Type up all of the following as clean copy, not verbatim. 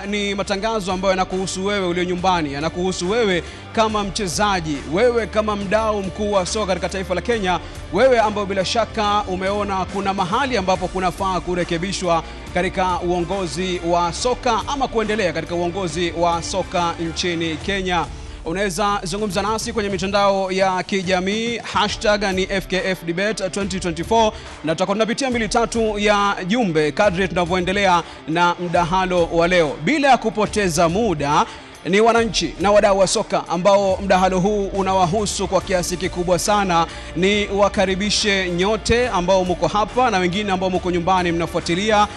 ni matangazo ambayo yanakuhusu wewe ulio nyumbani, yanakuhusu wewe kama mchezaji, wewe kama mdau mkuu wa soka katika taifa la Kenya, wewe ambao bila shaka umeona kuna mahali ambapo kunafaa kurekebishwa katika uongozi wa soka ama kuendelea katika uongozi wa soka nchini Kenya. Unaweza zungumza nasi kwenye mitandao ya kijamii, hashtag ni FKFDebate 2024, na tutakuwa tunapitia 2-3 ya jumbe kadri tunavyoendelea na mdahalo wa leo. Bila ya kupoteza muda, ni wananchi na wadau wa soka ambao mdahalo huu unawahusu kwa kiasi kikubwa sana. Ni wakaribishe nyote ambao mko hapa na wengine ambao mko nyumbani mnafuatilia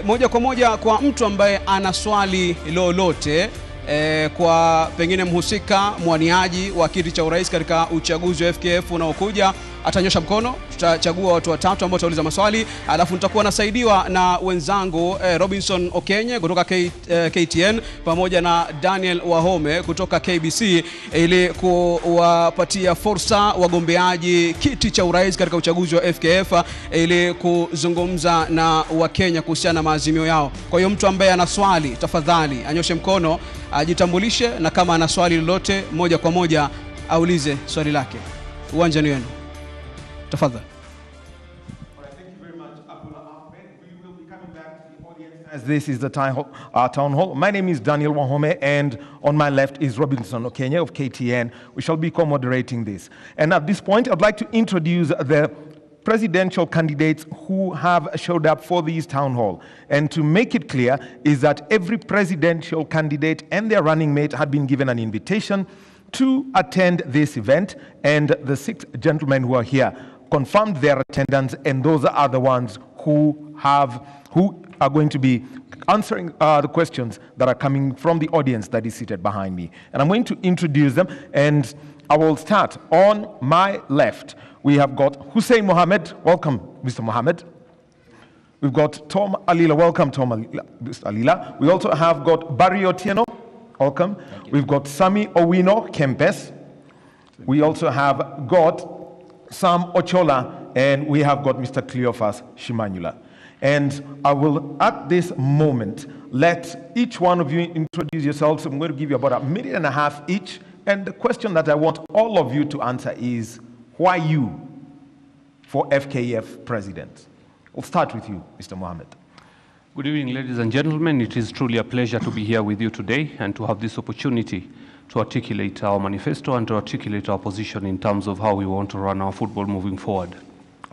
moja kwa moja. Kwa mtu ambaye ana swali lolote kwa pengine mhusika mwaniaji wa kiti cha urais katika uchaguzi wa FKF unaokuja, atanyosha mkono. Tutachagua watu watatu ambao watauliza maswali, alafu nitakuwa nasaidiwa na wenzangu Robinson Okenye kutoka KTN pamoja na Daniel Wahome kutoka KBC, ili kuwapatia fursa wagombeaji kiti cha urais katika uchaguzi wa FKF ili kuzungumza na Wakenya kuhusiana na maazimio yao. Kwa hiyo mtu ambaye ana swali, tafadhali anyoshe mkono, ajitambulishe, na kama ana swali lolote moja kwa moja aulize swali lake. Uwanja ni wenu. Tafadhali. Thank you very much, Abdullah Ahmed. We will be coming back to the audience as this is the town hall. My name is Daniel Wahome, and on my left is Robinson Okenye of KTN. We shall be co-moderating this. And at this point, I'd like to introduce the presidential candidates who have showed up for this town hall. And to make it clear is that every presidential candidate and their running mate had been given an invitation to attend this event, and the 6 gentlemen who are here confirmed their attendance, and those are the ones who are going to be answering the questions that are coming from the audience that is seated behind me. And I'm going to introduce them, and I will start on my left. We have got Hussein Mohammed. Welcome, Mr. Mohammed. We've got Tom Alila. Welcome, Tom Alila. We also have got Barry Otieno. Welcome. We've got Sami Owino Kempes. We also have got Sam Ochola, and we have got Mr. Cleophas Shimanyula. And I will, at this moment, let each one of you introduce yourselves. I'm going to give you about 1.5 minutes each. And the question that I want all of you to answer is, why you for FKF president? We'll start with you, Mr. Mohammed. Good evening, ladies and gentlemen. It is truly a pleasure to be here with you today and to have this opportunity to articulate our manifesto and to articulate our position in terms of how we want to run our football moving forward.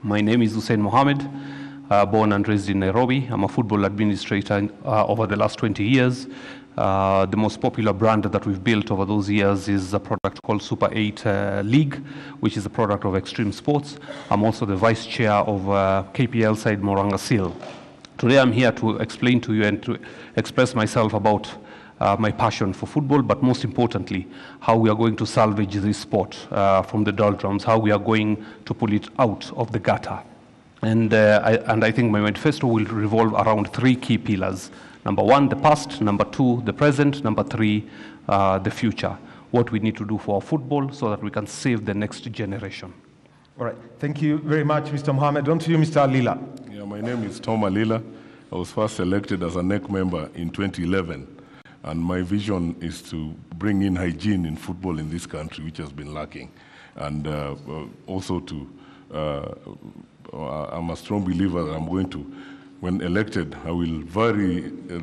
My name is Hussein Mohammed, born and raised in Nairobi. I'm a football administrator over the last 20 years. The most popular brand that we've built over those years is a product called Super 8 League, which is a product of Extreme Sports. I'm also the vice chair of KPL side Moranga Seal. Today I'm here to explain to you and to express myself about my passion for football, but most importantly, how we are going to salvage this sport from the doldrums, how we are going to pull it out of the gutter. And I think my manifesto will revolve around 3 key pillars. Number 1, the past. Number 2, the present. Number 3, the future. What we need to do for our football so that we can save the next generation. All right. Thank you very much, Mr. Mohammed. On to you, Mr. Alila. Yeah, my name is Tom Alila. I was first elected as a NEC member in 2011. And my vision is to bring in hygiene in football in this country, which has been lacking. And also I'm a strong believer that I'm going to, when elected, I will vary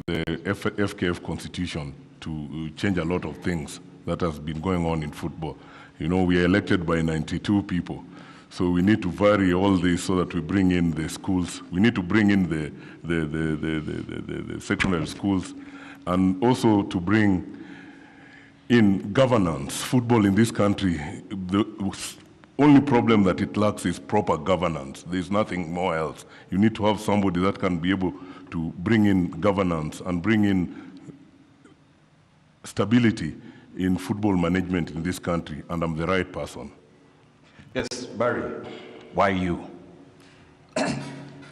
the FKF constitution to change a lot of things that has been going on in football. You know, we are elected by 92 people. So we need to vary all this so that we bring in the schools. We need to bring in the secondary schools, and also to bring in governance. Football in this country, the only problem that it lacks is proper governance. There's nothing more else. You need to have somebody that can be able to bring in governance and bring in stability in football management in this country, and I'm the right person. Yes, Barry, why you?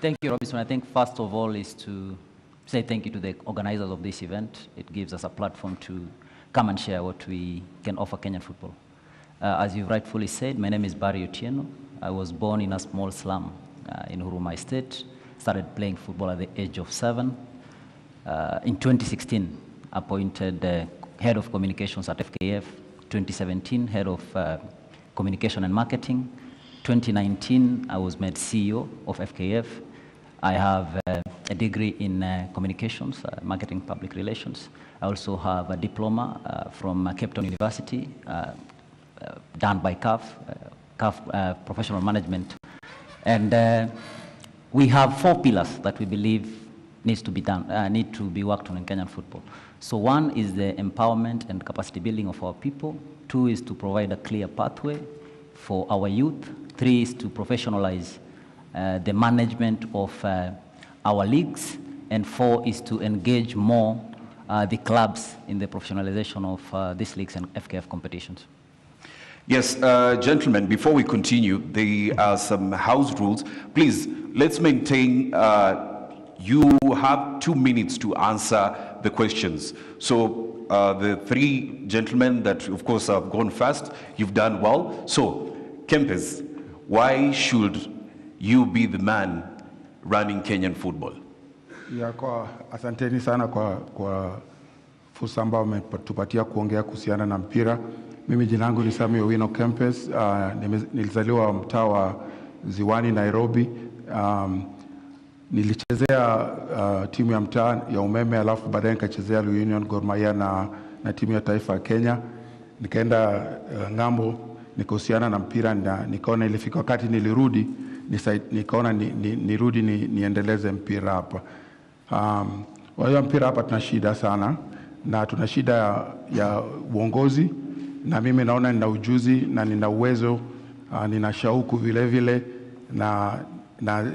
Thank you, Robinson. I think first of all is to say thank you to the organizers of this event. It gives us a platform to come and share what we can offer Kenyan football. As you rightfully said, my name is Barry Otieno. I was born in a small slum in Huruma Estate. Started playing football at the age of 7. In 2016, appointed head of communications at FKF. 2017, head of communication and marketing. 2019, I was made CEO of FKF. I have a degree in communications, marketing, public relations. I also have a diploma from Cape Town University, done by CAF Professional Management. And we have 4 pillars that we believe need to be worked on in Kenyan football. So 1 is the empowerment and capacity building of our people. 2 is to provide a clear pathway for our youth. 3 is to professionalize the management of our leagues. And 4 is to engage more the clubs in the professionalization of these leagues and FKF competitions. Yes, gentlemen, before we continue, there are some house rules. Please, let's maintain, you have 2 minutes to answer the questions. So the 3 gentlemen that, of course, have gone first, you've done well. So, Kempes, why should you be the man running Kenyan football? Ya asanteni sana kwa fursa ambayo umetupatia kuongea kuhusiana na mpira. Mimi jina langu ni Samuel Owino Kempes. Nilizaliwa mtaa wa Ziwani, Nairobi. Nilichezea timu ya mtaa ya Umeme, alafu baadaye nikachezea Union Gor Mahia na timu ya taifa ya Kenya. Nikaenda ngambo nikahusiana na mpira, na nikaona ilifika wakati nilirudi, nikaona nirudi niendeleze mpira hapa. Kwa hiyo mpira hapa tuna shida sana, na tuna shida ya uongozi, na mimi naona nina ujuzi na nina uwezo, nina shauku vile vile, na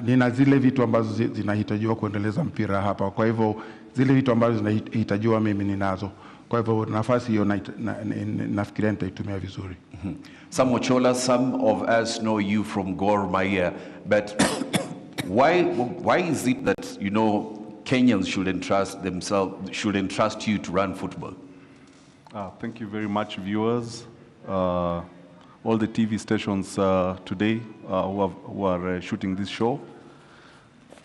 nina zile vitu ambazo zinahitajiwa kuendeleza mpira hapa. Kwa hivyo zile vitu ambazo zinahitajiwa mimi ninazo. Kwa hivyo nafasi hiyo nafikiria nitaitumia vizuri. Samuel Chola, some of us know you from Gor Mahia, but why is it that, you know, Kenyans should entrust you to run football? Thank you very much, viewers. All the TV stations today who are shooting this show,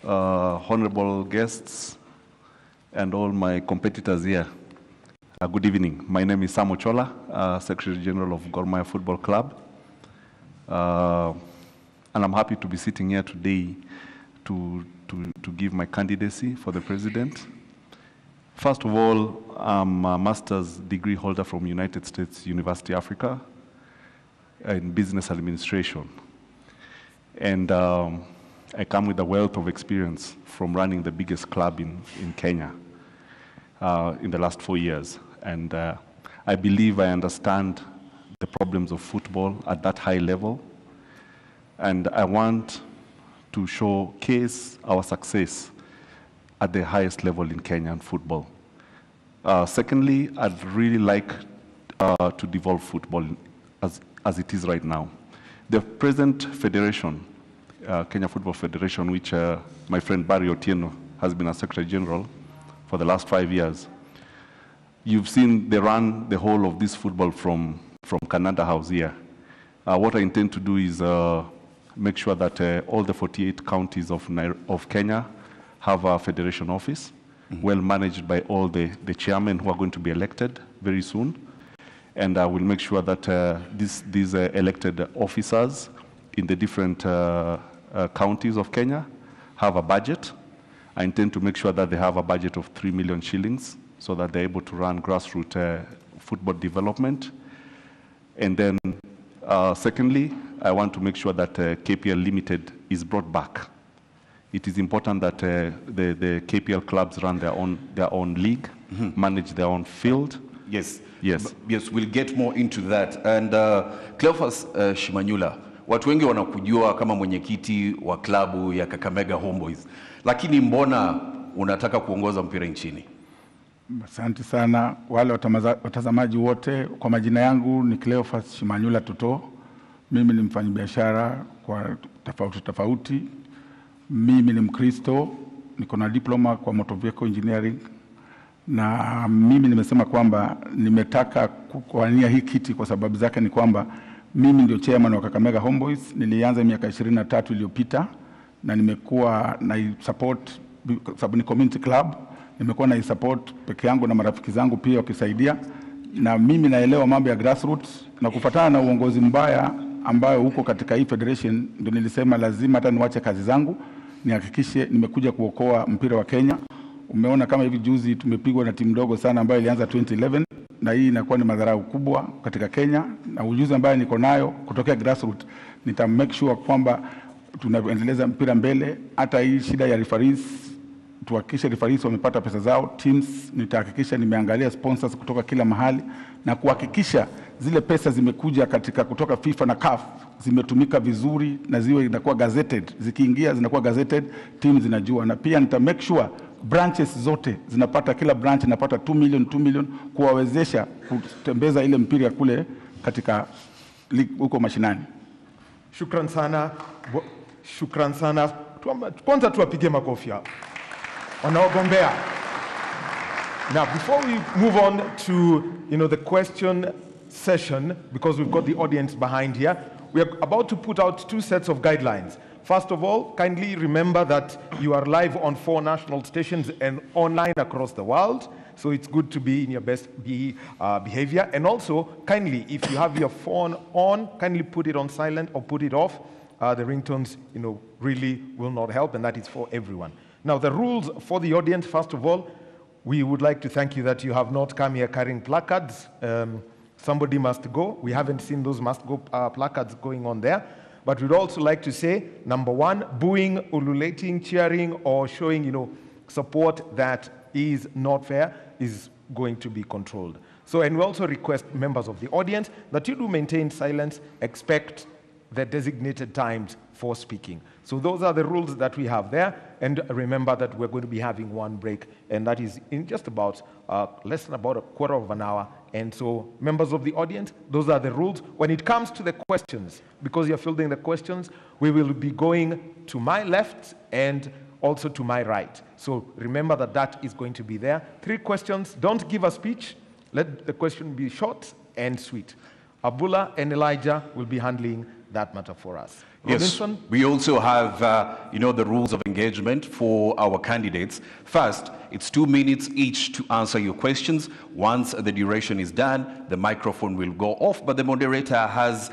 honorable guests, and all my competitors here. Good evening. My name is Samuel Chola, Secretary General of Gor Mahia Football Club. And I'm happy to be sitting here today to give my candidacy for the president. First of all, I'm a master's degree holder from United States University, Africa, in business administration. And I come with a wealth of experience from running the biggest club in Kenya in the last 4 years. And I believe I understand the problems of football at that high level. And I want to showcase our success at the highest level in Kenyan football. Secondly, I'd really like to devolve football as it is right now. The present federation, Kenya Football Federation, which my friend Barry Otieno has been a Secretary General for the last 5 years, you've seen they run the whole of this football from Canada House here. What I intend to do is make sure that all the 48 counties of Kenya have a federation office, well managed by all the chairmen who are going to be elected very soon. And I will make sure that these elected officers in the different counties of Kenya have a budget. I intend to make sure that they have a budget of 3 million shillings so that they're able to run grassroots football development. And then secondly, I want to make sure that KPL Limited is brought back. It is important that the KPL clubs run their own league, manage their own field. Yes. Yes. Yes, we'll get more into that. And Cleophas Shimanyula, watu wengi wanakujua kama mwenyekiti wa klabu ya Kakamega Homeboys. Lakini mbona unataka kuongoza mpira nchini? Asante sana wale watazamaji wote. Kwa majina yangu ni Cleophas Shimanyula Toto. Mimi ni mfanyabiashara kwa tofauti. Mimi ni Mkristo, niko na diploma kwa motor vehicle engineering. Na mimi nimesema kwamba nimetaka kuwania hii kiti kwa sababu zake ni kwamba mimi ndio chairman wa Kakamega Homeboys. Nilianza miaka 23 iliyopita na nimekuwa na support sababu ni community club, nimekuwa na support peke yangu na marafiki zangu pia wakisaidia, na mimi naelewa mambo ya grassroots, na kufuatana na uongozi mbaya ambayo huko katika hii federation, ndio nilisema lazima hata niwache kazi zangu nihakikishe nimekuja kuokoa mpira wa Kenya. Umeona kama hivi juzi tumepigwa na timu ndogo sana ambayo ilianza 2011, na hii inakuwa ni madharau kubwa katika Kenya, na ujuzi ambayo niko nayo kutokea grassroots nita make sure kwamba tunaendeleza mpira mbele. Hata hii shida ya referees, tuhakikishe referees wamepata pesa zao. Teams nitahakikisha nimeangalia sponsors kutoka kila mahali na kuhakikisha zile pesa zimekuja katika kutoka FIFA na CAF zimetumika vizuri na ziwe inakuwa gazetted, zikiingia zinakuwa gazetted, teams zinajua. Na pia nita make sure branches zote zinapata, kila branch inapata 2 million kuwawezesha kutembeza ile mpira kule katika huko mashinani. Shukran sana. Shukran sana. Kwanza tuwapige makofi wanaogombea. Now, before we move on to, the question session, because we've got the audience behind here, we are about to put out 2 sets of guidelines. First of all, kindly remember that you are live on 4 national stations and online across the world. So it's good to be in your best behavior. And also, kindly, if you have your phone on, kindly put it on silent or put it off. The ringtones, really will not help, and that is for everyone. Now, the rules for the audience, first of all, we would like to thank you that you have not come here carrying placards. Somebody must go. We haven't seen those must go placards going on there. But we'd also like to say, number 1, booing, ululating, cheering, or showing, support that is not fair is going to be controlled. So, and we also request members of the audience that you do maintain silence, expect the designated times for speaking. So those are the rules that we have there. And remember that we're going to be having 1 break, and that is in just about less than about a quarter of an hour. And so, members of the audience, those are the rules. When it comes to the questions, because you're fielding the questions, we will be going to my left and also to my right. So remember that that is going to be there. 3 questions. Don't give a speech. Let the question be short and sweet. Abula and Elijah will be handling that matter for us. Yes, Robinson? we also have, the rules of engagement for our candidates. First, it's 2 minutes each to answer your questions. Once the duration is done, the microphone will go off, but the moderator has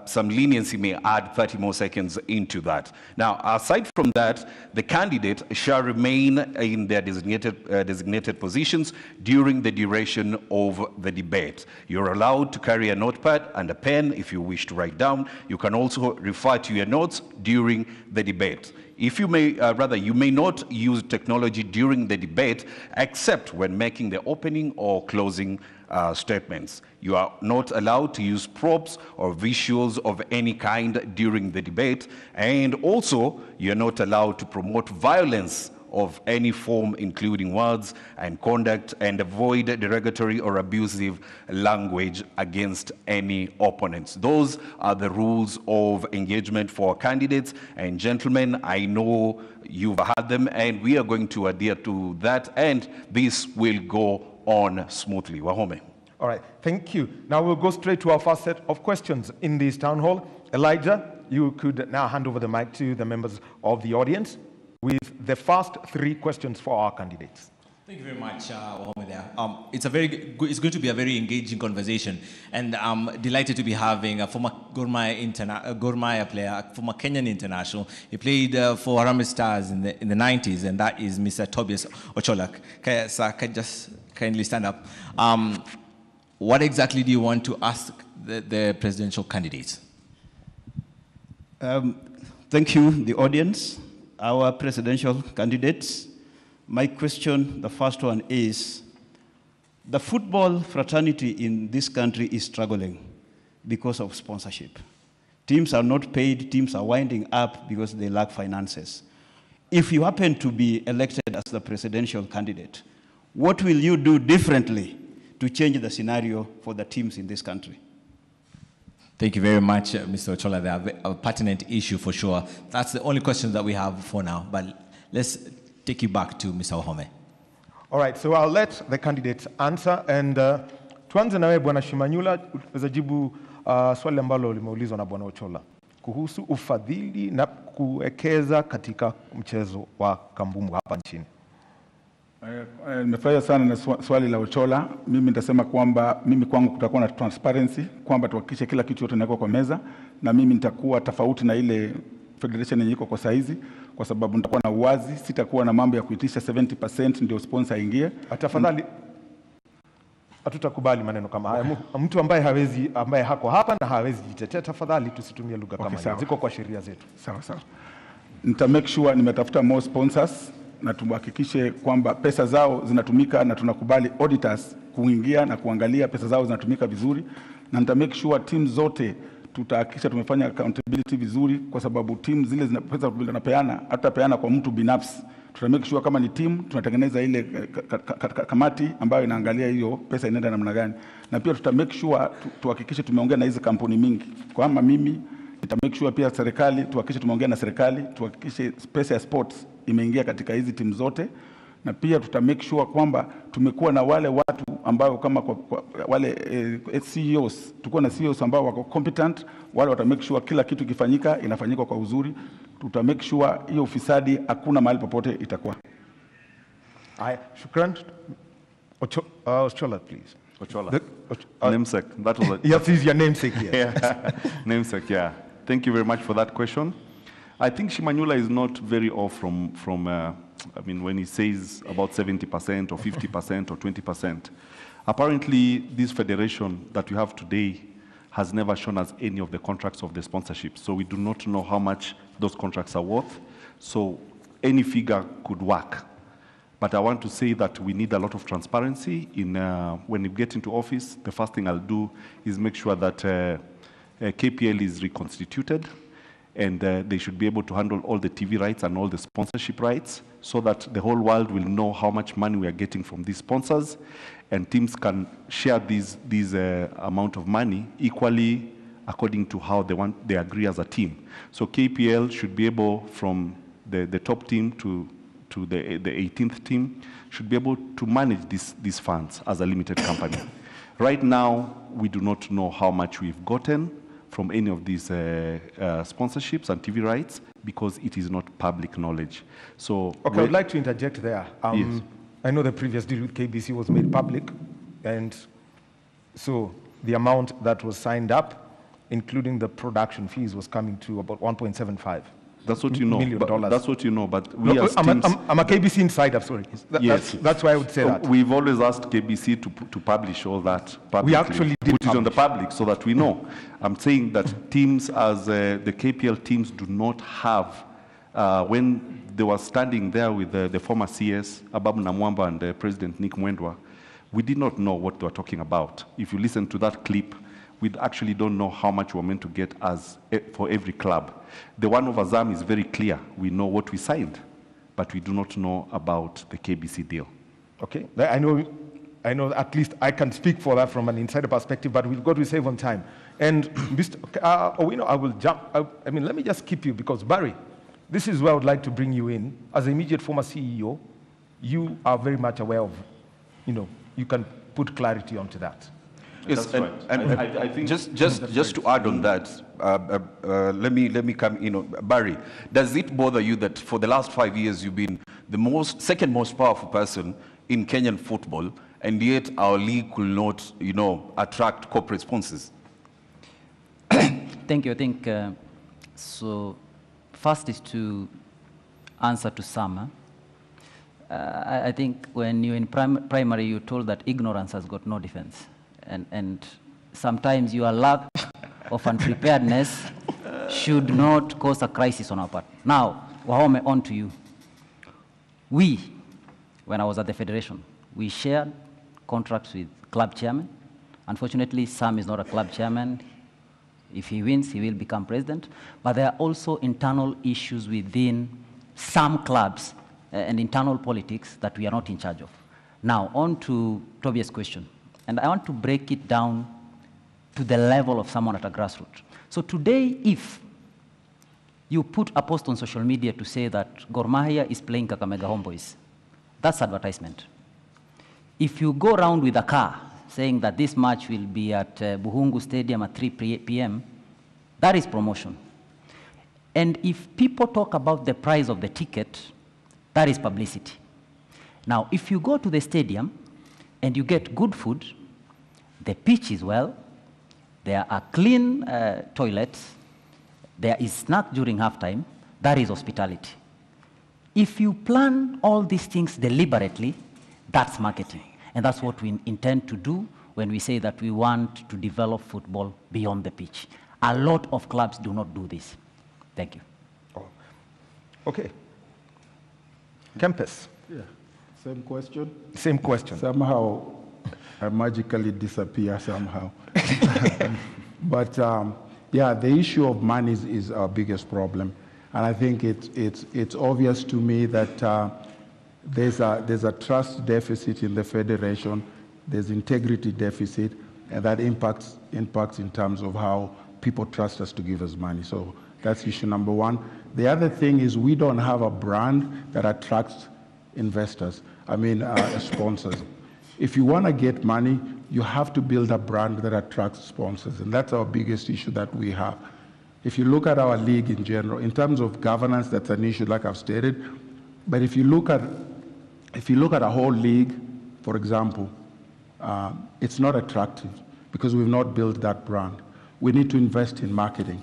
some leniency, may add 30 more seconds into that. Now, aside from that, the candidate shall remain in their designated positions during the duration of the debate. You're allowed to carry a notepad and a pen if you wish to write down. You can also refer to your notes during the debate. If you may, you may not use technology during the debate except when making the opening or closing statements. You are not allowed to use props or visuals of any kind during the debate, and also you're not allowed to promote violence of any form, including words and conduct, and avoid derogatory or abusive language against any opponents. Those are the rules of engagement for candidates. And gentlemen, I know you've had them, and we are going to adhere to that, and this will go on smoothly. Wahome. All right, thank you. Now we'll go straight to our first set of questions in this town hall. Elijah, you could now hand over the mic to the members of the audience with the first 3 questions for our candidates. Thank you very much, Wahome there. It's going to be a very engaging conversation, and I'm delighted to be having a former Gor Mahia player, former Kenyan international. He played for Harambee Stars in the 90s, and that is Mr. Tobias Ocholak. Sir, can you just kindly stand up? What exactly do you want to ask the presidential candidates? Thank you, the audience, our presidential candidates. My question, the first one is, the football fraternity in this country is struggling because of sponsorship. Teams are not paid, teams are winding up because they lack finances. If you happen to be elected as the presidential candidate, what will you do differently to change the scenario for the teams in this country? Thank you very much, Mr. Ochola. They have a pertinent issue for sure. That's the only question that we have for now, but let's take you back to Mr. Wahome. All right, so I'll let the candidates answer, and tuanze nawe Bwana Shimanyula uzajibu swali ambalo limeulizwa na Bwana Ochola kuhusu ufadhili na kuwekeza katika mchezo wa kambumbu hapa nchini. Nimefurahia sana na swali la Ochola. Mimi nitasema kwamba mimi kwangu kutakuwa na transparency, kwamba tuhakikishe kila kitu yote inawekwa kwa meza, na mimi nitakuwa tofauti na ile federation yenye iko kwa saizi, kwa sababu nitakuwa na uwazi, sitakuwa na mambo ya kuitisha 70% ndio sponsor aingie. Tafadhali, hatutakubali maneno kama haya. Mtu ambaye hako hapa na hawezi jitetea, tafadhali tusitumie lugha kama hiyo. Ziko kwa sheria zetu. Sawa. Nita make sure nimetafuta more sponsors na tuhakikishe kwamba pesa zao zinatumika, na tunakubali auditors kuingia na kuangalia pesa zao zinatumika vizuri, na nita make sure team zote tutahakikisha tumefanya accountability vizuri, kwa sababu team zile zina pesa tunapeana, hata peana kwa mtu binafsi. Tuta make sure kama ni team tunatengeneza ile kamati ambayo inaangalia hiyo pesa inaenda namna gani, na pia tuta make sure tuhakikishe tumeongea na hizo kampuni mingi. Kama mimi nita make sure pia serikali, tuhakikishe tumeongea na serikali, tuhakikishe pesa ya sports imeingia katika hizi timu zote, na pia tuta make sure kwamba tumekuwa na wale watu ambao kama wale CEOs, tuko na CEOs ambao wako competent, wale wata make sure kila kitu kifanyika inafanyika kwa uzuri. Tuta make sure hiyo ufisadi hakuna mahali popote itakuwa. Haya, shukran. Ochola, please. Ochola. Namesake. That was yes, is your namesake here. Yeah. Namesake, yeah. Thank you very much for that question. I think Shimanyula is not very off from I mean, when he says about 70% or 50% or 20%. Apparently, this federation that we have today has never shown us any of the contracts of the sponsorship. So we do not know how much those contracts are worth. So any figure could work. But I want to say that we need a lot of transparency in when we get into office. The first thing I'll do is make sure that KPL is reconstituted, and they should be able to handle all the TV rights and all the sponsorship rights, so that the whole world will know how much money we are getting from these sponsors, and teams can share these amount of money equally according to how they agree as a team. So KPL should be able, from the top team to the 18th team, should be able to manage these funds as a limited company. Right now, we do not know how much we've gotten from any of these sponsorships and TV rights, because it is not public knowledge. So, okay, I would like to interject there. Yes. I know the previous deal with KBC was made public, and so the amount that was signed up, including the production fees, was coming to about 1.75. That's what you know. $1 million. That's what you know. But we no, as teams, I'm a KBC insider. Sorry. Yes. That's why I would say that. We've always asked KBC to publish all that publicly. We actually did put it on the public so that we know. I'm saying that teams, as the KPL teams, do not have. When they were standing there with the former CS Ababu Namwamba and President Nick Mwendwa, we did not know what they were talking about. If you listen to that clip, we actually don't know how much we're meant to get for every club. The one of Azam is very clear. We know what we signed, but we do not know about the KBC deal. Okay, I know at least I can speak for that from an insider perspective, but we've got to save on time. And Mr. Owino, I will jump. I mean, let me just keep you, because Barry, this is where I would like to bring you in. As an immediate former CEO, you are very much aware of, you can put clarity onto that. Yes, right. and I think just to add on that, let me come in. Barry, does it bother you that for the last 5 years you've been the second most powerful person in Kenyan football, and yet our league could not, attract corporate sponsors? Thank you. I think so. First is to answer to Sama. I think when you're in primary, you're told that ignorance has got no defense. And sometimes your lack of unpreparedness should not cause a crisis on our part. Now, Wahome, on to you. When I was at the federation, we shared contracts with club chairman. Unfortunately, Sam is not a club chairman. If he wins, he will become president. But there are also internal issues within some clubs and internal politics that we are not in charge of. Now, on to Tobias' question. And I want to break it down to the level of someone at a grassroots. So today, if you put a post on social media to say that Gor Mahia is playing Kakamega Homeboys, that's advertisement. If you go around with a car saying that this match will be at Buhungu Stadium at 3 p.m., that is promotion. And if people talk about the price of the ticket, that is publicity. Now, if you go to the stadium and you get good food, the pitch is well, there are clean toilets, there is snack during halftime, that is hospitality. If you plan all these things deliberately, that's marketing. And that's what we intend to do when we say that we want to develop football beyond the pitch. A lot of clubs do not do this. Thank you. Okay. Kempis. Yeah. Same question? Same question. Somehow, I magically disappear somehow. But yeah, the issue of money is our biggest problem. And I think it's obvious to me that there's a trust deficit in the federation, there's integrity deficit, and that impacts in terms of how people trust us to give us money. So that's issue number one. The other thing is we don't have a brand that attracts investors, sponsors. If you want to get money, you have to build a brand that attracts sponsors, and that's our biggest issue that we have. If you look at our league in general, in terms of governance, that's an issue like I've stated, but if you look at a whole league, for example, it's not attractive because we've not built that brand. We need to invest in marketing,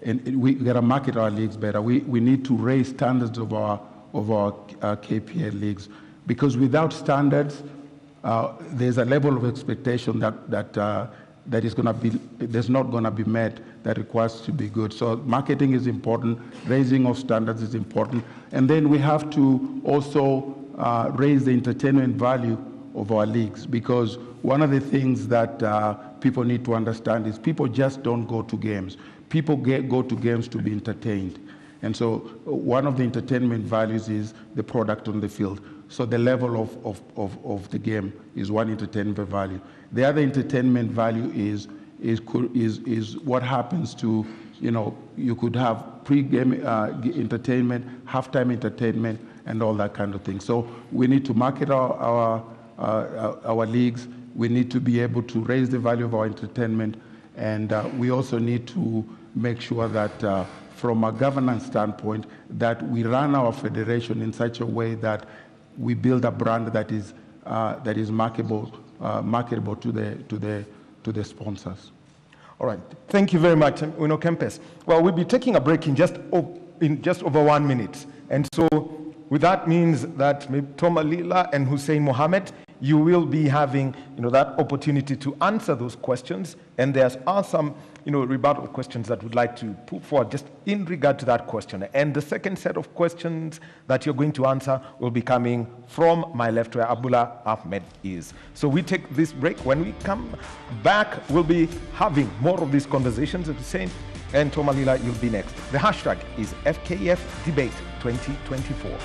and we got to market our leagues better. We need to raise standards of our KPL leagues, because without standards, there's a level of expectation that is going to be, there's not going to be met, that requires to be good. So marketing is important, raising of standards is important, and then we have to also raise the entertainment value of our leagues, because one of the things that people need to understand is people just don't go to games. People go to games to be entertained. And so one of the entertainment values is the product on the field. So the level of the game is one entertainment value. The other entertainment value is what happens to, you could have pre-game entertainment, halftime entertainment, and all that kind of thing. So we need to market our leagues. We need to be able to raise the value of our entertainment, and we also need to make sure that from a governance standpoint, that we run our federation in such a way that we build a brand that is marketable to the sponsors. All right, thank you very much, Kempes. Well, we'll be taking a break in just over 1 minute, and so with that means that Toma Lila and Hussein Mohammed, you will be having that opportunity to answer those questions, and there are some rebuttal questions that we'd like to put forward just in regard to that question. And the second set of questions that you're going to answer will be coming from my left, where Abdullah Ahmed is. So we take this break. When we come back, we'll be having more of these conversations at the same, and Toma Lila, you'll be next. The hashtag is FKF Debate 2024.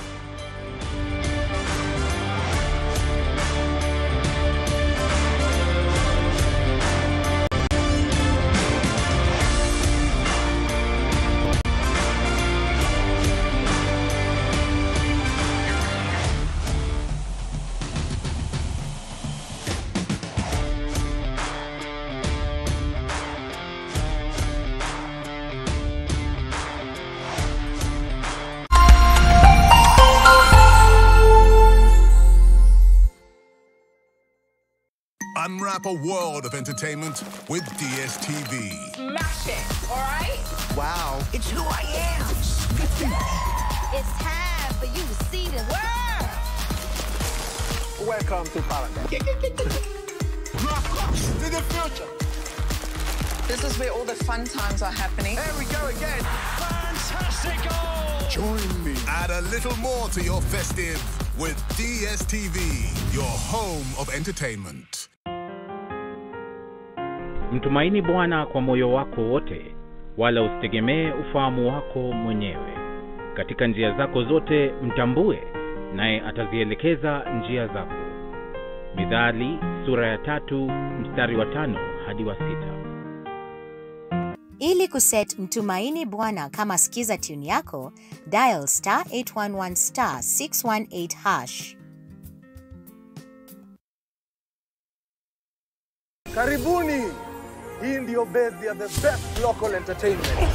Unwrap a world of entertainment with DSTV. Smash it, all right? Wow, it's who I am. It's time for you to see the world. Welcome to paradise. To the future. This is where all the fun times are happening. There we go again. Fantastic goal! Join me. Add a little more to your festive with DSTV, your home of entertainment. Mtumaini Bwana kwa moyo wako wote, wala usitegemee ufahamu wako mwenyewe. Katika njia zako zote mtambue, naye atazielekeza njia zako. Mithali sura ya 3 mstari wa 5 hadi wa 6. Ili kuset Mtumaini Bwana kama skiza tune yako, dial *811 *618#. Karibuni. Hii ndio base ya the best local entertainment.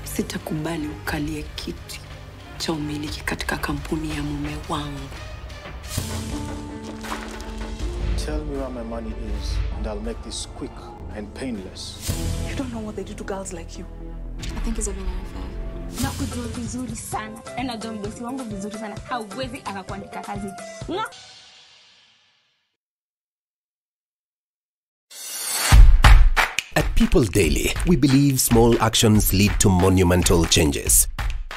Sitakubali ukalie kiti cha umiliki katika kampuni ya mume wangu. Tell me where my money is, and I'll make this quick and painless. You don't know what they do to girls like you. I think it's a very unfair. Nakujua vizuri sana. Na najua mdosi wangu vizuri sana. Hauwezi akakuandika kazi. At People Daily, we believe small actions lead to monumental changes.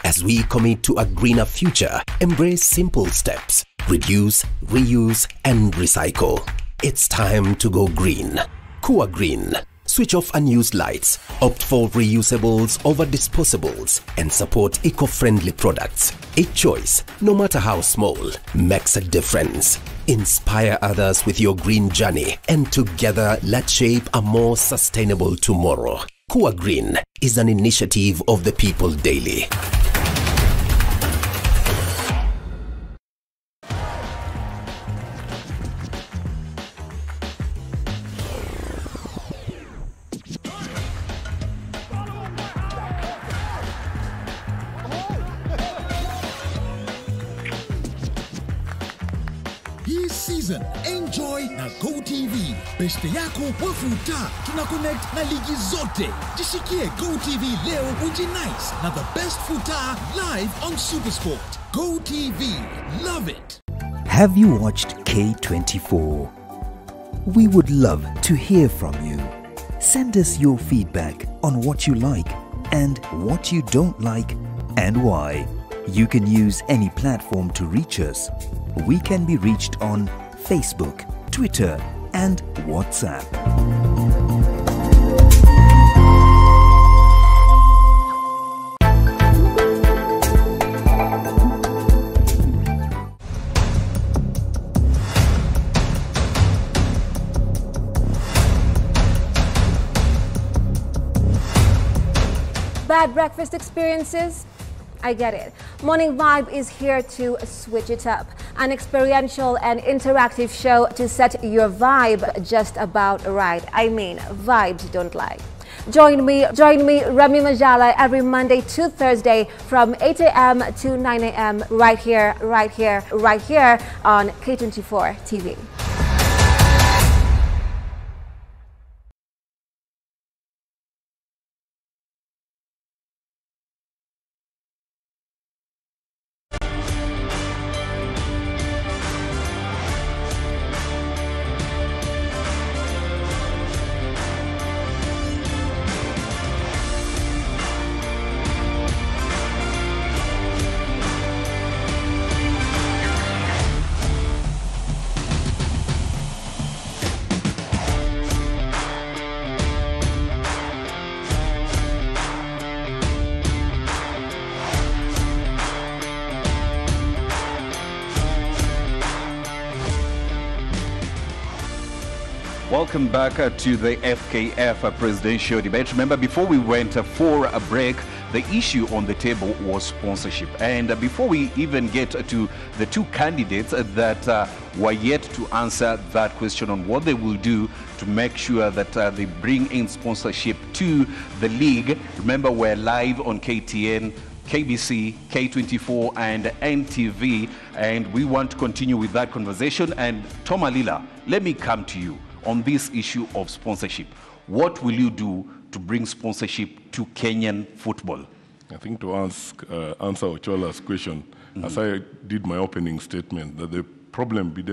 As we commit to a greener future, embrace simple steps, reduce, reuse, and recycle. It's time to go green. Kua Green. Switch off unused lights, opt for reusables over disposables, and support eco-friendly products. A choice, no matter how small, makes a difference. Inspire others with your green journey, and together let's shape a more sustainable tomorrow. Kua Green is an initiative of the People Daily. Season, enjoy na GoTV. Beste yako wafuta. Tuna connect na ligi zote. Jishikie GoTV leo ujinice na the best futa live on Supersport. GoTV, love it. Have you watched K24? We would love to hear from you. Send us your feedback on what you like and what you don't like and why. You can use any platform to reach us. We can be reached on Facebook, Twitter, and WhatsApp. Bad breakfast experiences? I get it. Morning Vibe is here to switch it up. An experiential and interactive show to set your vibe just about right. I mean, vibes don't lie. Join me, Remy Majala, every Monday to Thursday from 8 a.m. to 9 a.m. right here on K24 TV. Welcome back to the FKF presidential debate. Remember, before we went for a break, the issue on the table was sponsorship. And before we even get to the two candidates that were yet to answer that question on what they will do to make sure that they bring in sponsorship to the league. Remember, we're live on KTN, KBC, K24, and NTV, and we want to continue with that conversation. And Tom Alila, let me come to you on this issue of sponsorship. What will you do to bring sponsorship to Kenyan football? I think to answer Ochola's question, as I did my opening statement, that the problem with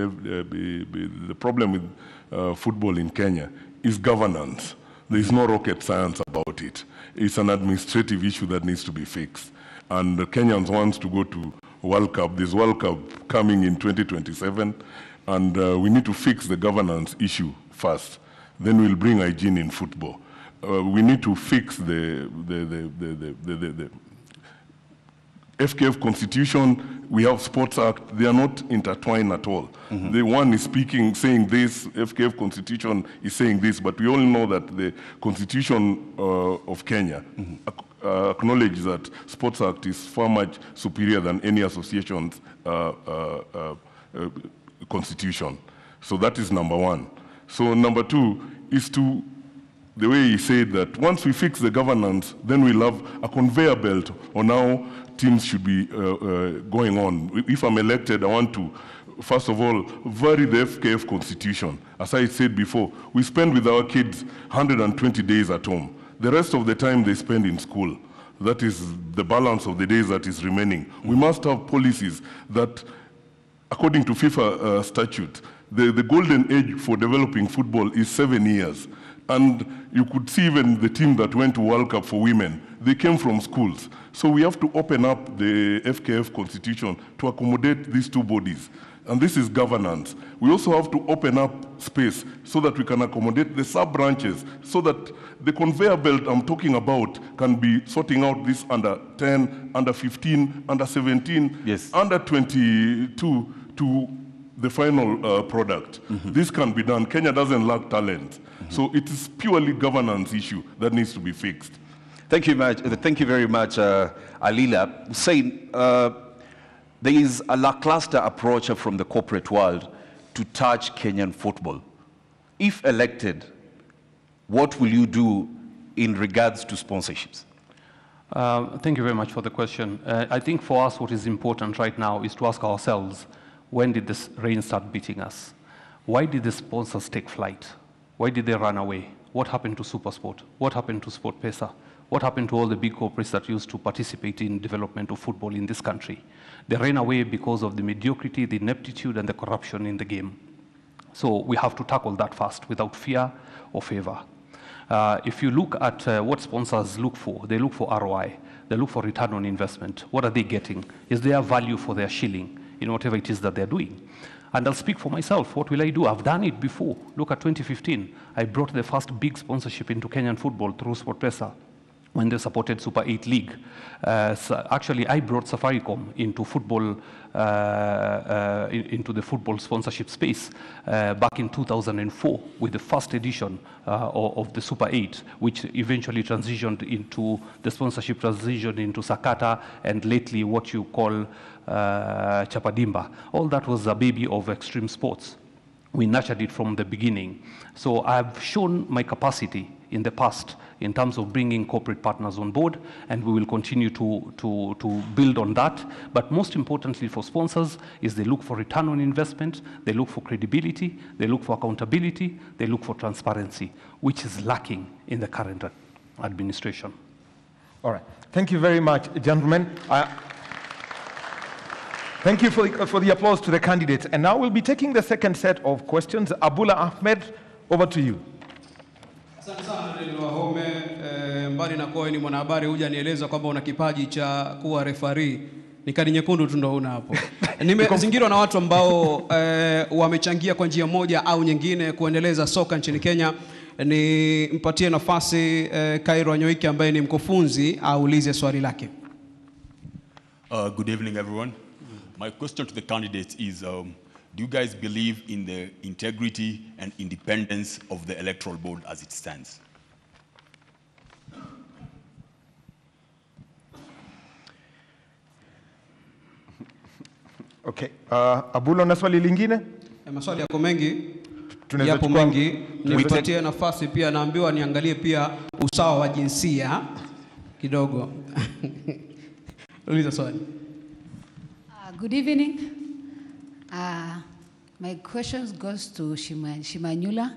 football in Kenya is governance. There is no rocket science about it. It's an administrative issue that needs to be fixed. And the Kenyans want to go to World Cup. There's World Cup coming in 2027. And we need to fix the governance issue first. Then we'll bring hygiene in football. We need to fix the FKF Constitution. We have Sports Act. They are not intertwined at all. The one is saying this, FKF Constitution is saying this, but we all know that the Constitution of Kenya acknowledges that Sports Act is far much superior than any association's constitution. So that is number one. So number two is the way he said that once we fix the governance, then we'll have a conveyor belt on how teams should be going on. If I'm elected, I want to first of all, vary the FKF constitution. As I said before, we spend with our kids 120 days at home. The rest of the time they spend in school. That is the balance of the days that is remaining. We must have policies that, according to FIFA statute, the golden age for developing football is 7 years. And you could see even the team that went to World Cup for women, they came from schools. So we have to open up the FKF constitution to accommodate these two bodies. And this is governance. We also have to open up space so that we can accommodate the sub-branches, so that the conveyor belt I'm talking about can be sorting out this under 10, under 15, under 17, yes, under 22 to the final product. This can be done. Kenya doesn't lack talent. So it is purely governance issue that needs to be fixed. Thank you very much, Alila. Hussein, there is a lackluster approach from the corporate world to touch Kenyan football. If elected, what will you do in regards to sponsorships? Thank you very much for the question. I think for us what is important right now is to ask ourselves, when did this rain start beating us? Why did the sponsors take flight? Why did they run away? What happened to SuperSport? What happened to SportPesa? What happened to all the big corporates that used to participate in development of football in this country? They ran away because of the mediocrity, the ineptitude, and the corruption in the game. So we have to tackle that first without fear or favor. If you look at what sponsors look for, they look for ROI. They look for return on investment. What are they getting? Is there value for their shilling in whatever it is that they're doing? And I'll speak for myself. What will I do? I've done it before. Look at 2015. I brought the first big sponsorship into Kenyan football through SportPesa when they supported Super 8 League. So actually, I brought Safaricom into football, into the football sponsorship space back in 2004 with the first edition of the Super 8, which eventually transitioned into the sponsorship transition into Sakata and lately what you call Chapadimba. All that was a baby of extreme sports. We nurtured it from the beginning. So I've shown my capacity in the past in terms of bringing corporate partners on board, and we will continue to build on that. But most importantly for sponsors is they look for return on investment, they look for credibility, they look for accountability, they look for transparency, which is lacking in the current administration. All right. Thank you very much, gentlemen. Thank you for the applause to the candidates. And now we'll be taking the second set of questions. Abula Ahmed, over to you. Asante sana Daniel Wahome. Mbali na kuwa ni mwanahabari, hujanieleza kwamba una kipaji cha kuwa referee. Ni kadi nyekundu tu ndo una hapo. Nimezingirwa na watu ambao wamechangia kwa njia moja au nyingine kuendeleza soka nchini Kenya. Ni mpatie nafasi Kairo Nyoiki ambaye ni mkufunzi aulize swali lake. Good evening everyone. My question to the candidates is, do you guys believe in the integrity and independence of the electoral board as it stands? Okay. Abulo, na swali lingine? Maswali yako mengi. Yapo mengi. Nipatie nafasi pia, naambiwa niangalie pia usawa wa jinsia kidogo. Uliza swali. Good evening. My questions goes to Shimanyula.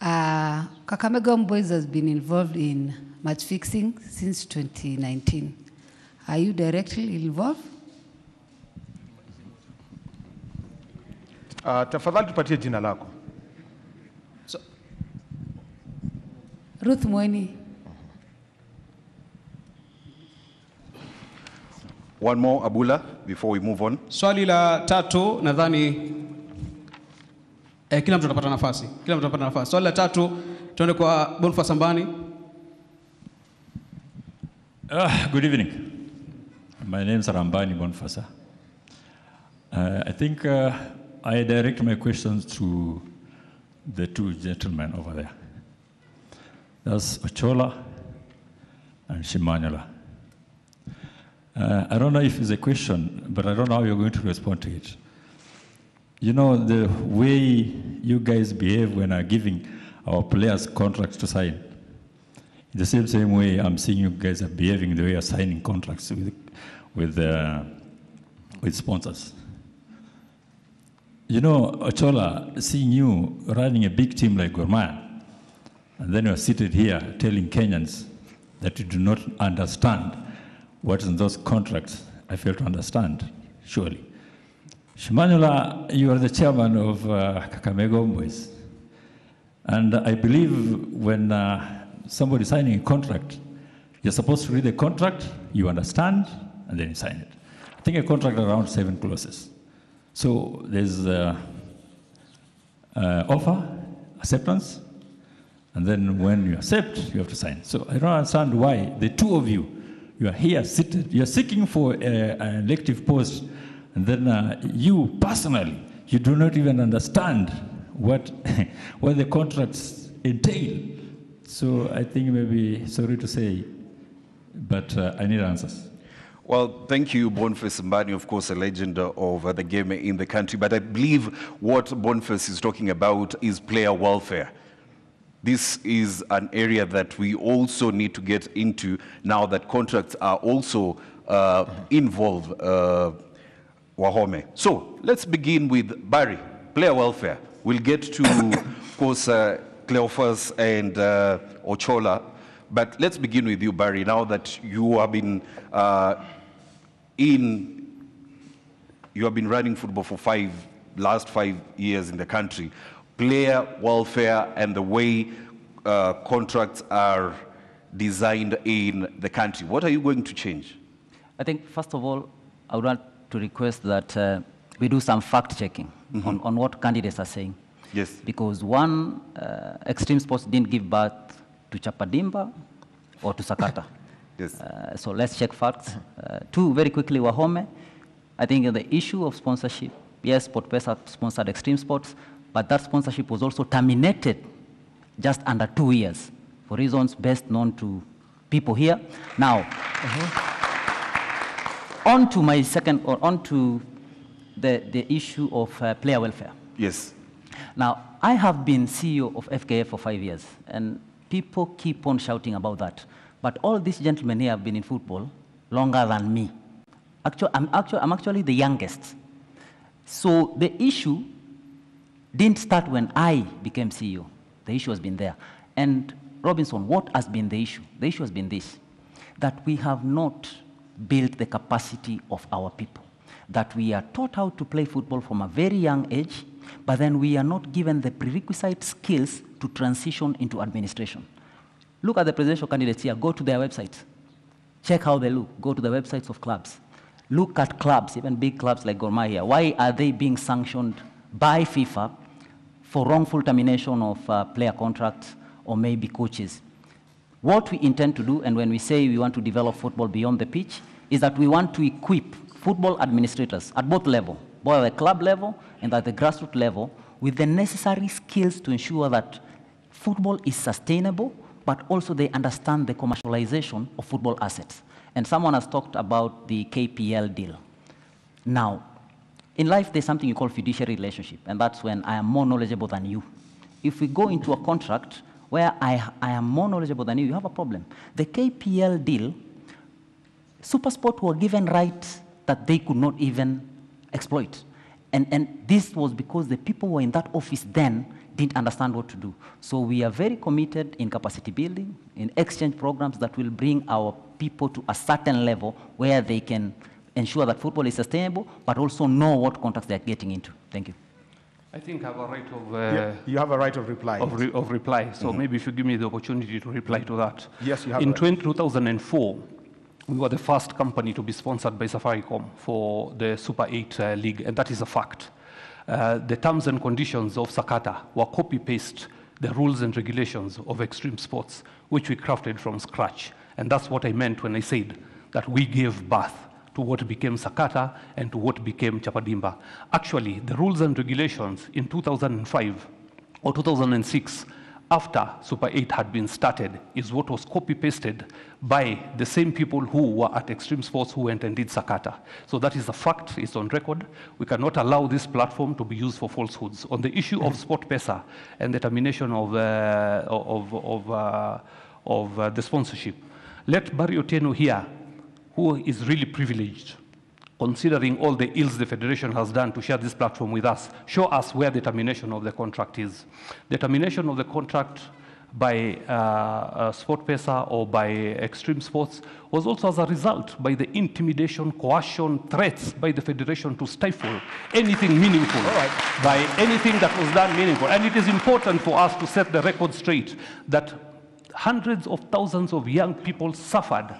Kakamega Boys has been involved in match fixing since 2019. Are you directly involved? Tafadhali tupatie jina lako. Ruth Mweni. One more, Abula, before we move on. Swali la tatu, nadhani kila mtu atapata nafasi. Swali la tatu, tuende kwa Boniface Ambani. Good evening. My name is Rambani Boniface. I think I direct my questions to the two gentlemen over there. That's Ochola and Shimanyula. I don't know if it's a question, but I don't know how you're going to respond to it. You know, the way you guys behave when are giving our players contracts to sign. In the same way, I'm seeing you guys are behaving the way you're signing contracts with sponsors. You know, Ochola, seeing you running a big team like Gor Mahia, and then you are seated here telling Kenyans that you do not understand what is in those contracts, I fail to understand, surely. Shimanyula, you are the chairman of Kakamega Homeboys. And I believe when somebody is signing a contract, you're supposed to read the contract, you understand, and then you sign it. I think a contract around 7 clauses. So there's offer, acceptance, and then when you accept, you have to sign. So I don't understand why the two of you, you are here seated, you're seeking for an elective post, and then you personally, you do not even understand what the contracts entail. So I think maybe, sorry to say, but I need answers. Well, thank you, Boniface Mbani, of course, a legend of the game in the country. But I believe what Boniface is talking about is player welfare. This is an area that we also need to get into now that contracts are also involved, Wahome. So let's begin with Barry, player welfare. We'll get to, of course, Cleophas and Ochola. But let's begin with you, Barry, now that you have been running football for last 5 years in the country. Player welfare and the way contracts are designed in the country. What are you going to change? I think, first of all, I would like to request that we do some fact-checking on what candidates are saying. Yes. Because one, extreme sports didn't give birth to Chapadimba or to Sakata. Yes. So let's check facts. Two, very quickly, Wahome. I think the issue of sponsorship, yes, SportPesa sponsored extreme sports, but that sponsorship was also terminated just under 2 years for reasons best known to people here. Now, on to my second, or on to the issue of player welfare. Yes. Now, I have been CEO of FKF for 5 years, and people keep on shouting about that. But all these gentlemen here have been in football longer than me. I'm actually the youngest. So the issue didn't start when I became CEO. The issue has been there. And Robinson, what has been the issue? The issue has been this, that we have not built the capacity of our people, that we are taught how to play football from a very young age, but then we are not given the prerequisite skills to transition into administration. Look at the presidential candidates here. Go to their websites. Check how they look. Go to the websites of clubs. Look at clubs, even big clubs like Gor Mahia. Why are they being sanctioned by FIFA for wrongful termination of player contracts or maybe coaches? What we intend to do, and when we say we want to develop football beyond the pitch, is that we want to equip football administrators at both levels, both at the club level and at the grassroots level, with the necessary skills to ensure that football is sustainable, but also they understand the commercialization of football assets. And someone has talked about the KPL deal. Now, in life, there's something you call fiduciary relationship, and that's when I am more knowledgeable than you. If we go into a contract where I am more knowledgeable than you have a problem. The KPL deal, SuperSport were given rights that they could not even exploit. And this was because the people who were in that office then didn't understand what to do. So we are very committed in capacity building, in exchange programs that will bring our people to a certain level where they can ensure that football is sustainable, but also know what contracts they're getting into. Thank you. I think I have a right of... you have a right of reply. Of reply. So maybe if you give me the opportunity to reply to that. Yes, you have. In 2004, we were the first company to be sponsored by Safaricom for the Super 8 League, and that is a fact. The terms and conditions of Sakata were copy-paste the rules and regulations of extreme sports, which we crafted from scratch. And that's what I meant when I said that we gave birth to what became Sakata and to what became Chapadimba. Actually, the rules and regulations in 2005 or 2006, after Super 8 had been started, is what was copy-pasted by the same people who were at Extreme Sports who went and did Sakata. So that is a fact, it's on record. We cannot allow this platform to be used for falsehoods. On the issue of SportPesa and the termination of the sponsorship, let Barry Otieno here, who is really privileged considering all the ills the Federation has done to share this platform with us, show us where the termination of the contract is. The termination of the contract by SportPesa or by Extreme Sports was also as a result by the intimidation, coercion, threats by the Federation to stifle anything meaningful, by anything that was done meaningful. And it is important for us to set the record straight that hundreds of thousands of young people suffered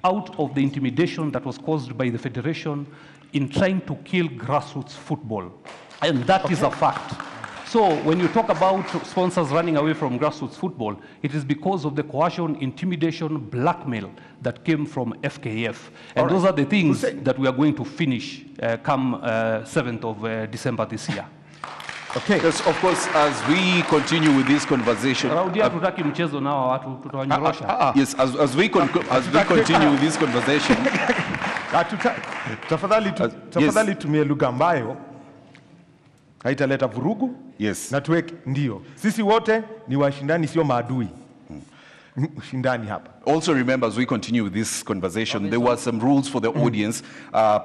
out of the intimidation that was caused by the Federation in trying to kill grassroots football. And that is a fact. So when you talk about sponsors running away from grassroots football, it is because of the coercion, intimidation, blackmail that came from FKF. And those are the things that we are going to finish come 7th of December this year. Okay. Yes, of course, as we continue with this conversation. Yes, as we continue with this conversation. Tafadhali tumie lugha ambayo haitaleta vurugu. Yes. Na tuweke ndio. Sisi wote ni washindani, sio maadui. Ushindani hapa. Also remember, as we continue with this conversation, there were some rules for the audience.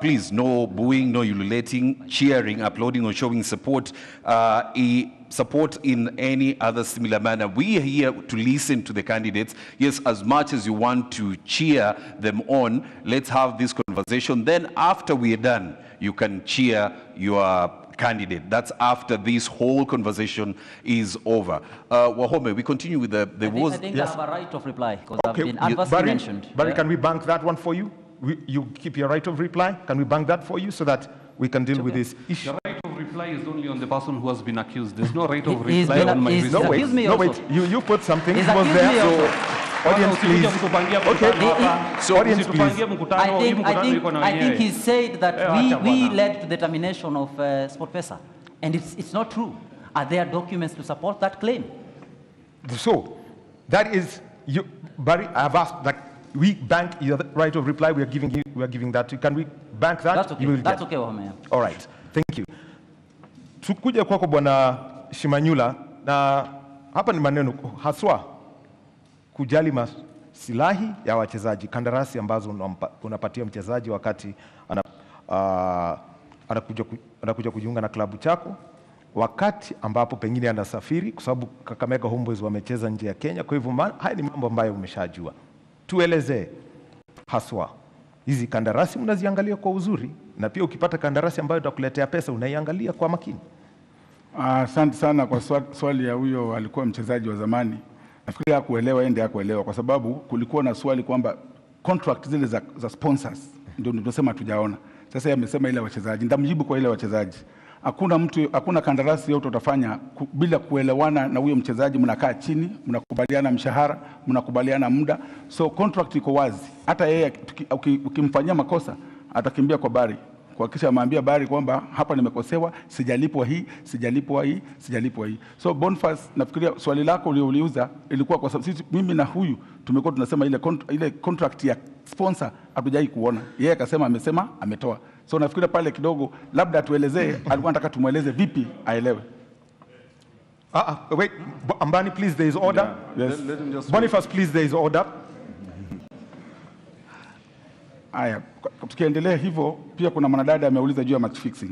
Please, no booing, no ululating, cheering, applauding, or showing support. Support in any other similar manner. We are here to listen to the candidates. Yes, as much as you want to cheer them on, let's have this conversation. Then after we are done, you can cheer your candidate. That's after this whole conversation is over. Wahome, we continue with the I think I have a right of reply because I've been adversely mentioned. Barry, can we bank that one for you? You keep your right of reply. Can we bank that for you so that we can deal with this issue? The right of reply is only on the person who has been accused. There's no right of reply on my No, wait. You put something. He was there. So, audience, please. Okay. So, audience, please. I think he said that we led to the termination of SportPesa, and it's not true. Are there documents to support that claim? So, that is you, Barry. I have asked that we bank your right of reply. We are giving that to you. Can we bank that? That's okay. That's okay, Wahome. All right. Thank you. Tukuja kwako Bwana Shimanyula, na hapa ni maneno haswa kujali masilahi ya wachezaji, kandarasi ambazo unapatia mchezaji wakati anakuja kujiunga na klabu chako, wakati ambapo pengine anasafiri, kwa sababu Kakamega Homeboyz wamecheza nje ya Kenya. Kwa hivyo haya ni mambo ambayo umeshajua. Tuelezee haswa hizi kandarasi mnaziangalia kwa uzuri, na pia ukipata kandarasi ambayo itakuletea pesa unaiangalia kwa makini. Asante sana kwa swali ya huyo alikuwa mchezaji wa zamani. Nafikiri hakuelewa, ende hakuelewa, kwa sababu kulikuwa na swali kwamba contract zile za sponsors ndio tunasema tujaona. Sasa yeye amesema ile wachezaji. Nitamjibu kwa ile wachezaji. Hakuna kandarasi yote utafanya bila kuelewana na huyo mchezaji. Mnakaa chini, mnakubaliana mshahara, mnakubaliana muda. So contract iko wazi. Hata yeye ukimfanyia makosa atakimbia kwa Bari, kuhakikisha amwambia Bari kwamba hapa nimekosewa, sijalipwa hii. So Boniface, nafikiria swali lako uliouliza ilikuwa kwa sababu sisi, mimi na huyu tumekuwa tunasema ile contract ya sponsor hatujai kuona. Yeye akasema ametoa. So nafikiria pale kidogo labda atuelezee, alikuwa anataka tumueleze vipi aelewe. Wait, Ambani, please, there is order. Yeah. Yes. Let him just Boniface, please, there is order. Aya, tukiendelea hivyo, pia kuna mwanadada ameuliza juu ya match fixing.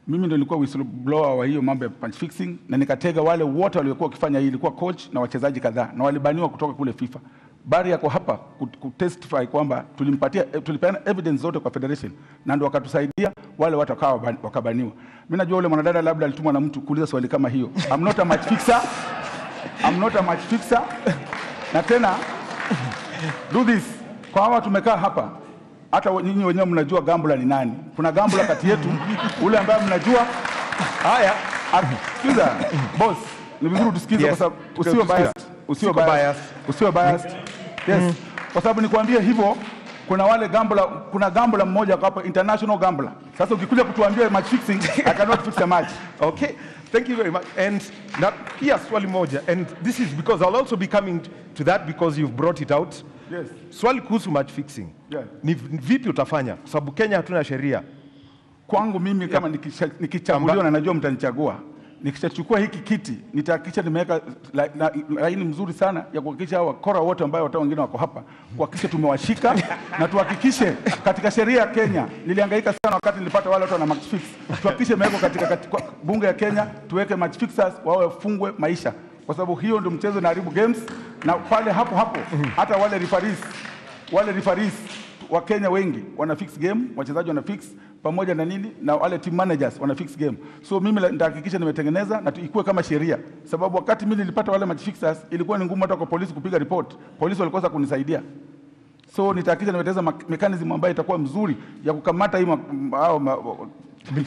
Mimi ndio nilikuwa whistleblower wa hiyo mambo ya match fixing, na nikatega wale wote waliokuwa wakifanya hii, ilikuwa coach na wachezaji kadhaa, na walibaniwa kutoka kule FIFA. Bari yako hapa kutestify kwamba tulipeana evidence zote kwa federation, na ndio wakatusaidia wale watu wakabaniwa. Mimi najua yule mwanadada labda alitumwa na mtu kuuliza swali kama hiyo. I'm not a match fixer. Na tena do this. Kwa hawa tumekaa hapa, hata nyinyi wenyewe mnajua gambler ni nani. Kuna gambler kati yetu ule ambaye mnajua. Haya, sikiza boss, ni vizuri tusikize kwa sababu usiwe biased. Yes. Kwa sababu nikwambie hivyo, kuna gambler mmoja hapa, international gambler. Sasa ukikuja kutuambia match fixing, I cannot fix a match. Okay. Thank you very much. And now, here's swali moja. And this is because I'll also be coming to that because you've brought it out. Yes. Swali kuhusu match fixing. Yeah. Ni vipi utafanya? Kwa sababu Kenya hatuna sheria. Kwangu mimi kama nikichaguliwa na najua mtanichagua, nikishachukua hiki kiti nitahakikisha nimeweka laini mzuri sana ya kuhakikisha hawa wakora wote ambao hata wengine wako hapa kuhakikisha tumewashika na tuhakikishe katika sheria ya Kenya. Nilihangaika sana wakati nilipata wale watu wana match fix. Tuhakikishe imewekwa katika bunge ya Kenya, tuweke match fixers wawe fungwe maisha, kwa sababu hiyo ndio mchezo inaharibu games. Na pale hapo hata wale referees wa Kenya wengi wana fix game, wachezaji wana fix pamoja na nini, na wale team managers wana fix game. So mimi nitahakikisha nimetengeneza na ikuwe kama sheria, sababu wakati mimi nilipata wale match fixers ilikuwa ni ngumu hata kwa polisi kupiga report. Polisi walikosa kunisaidia. So nitahakikisha nimetengeneza mechanism ambayo itakuwa mzuri ya kukamata hii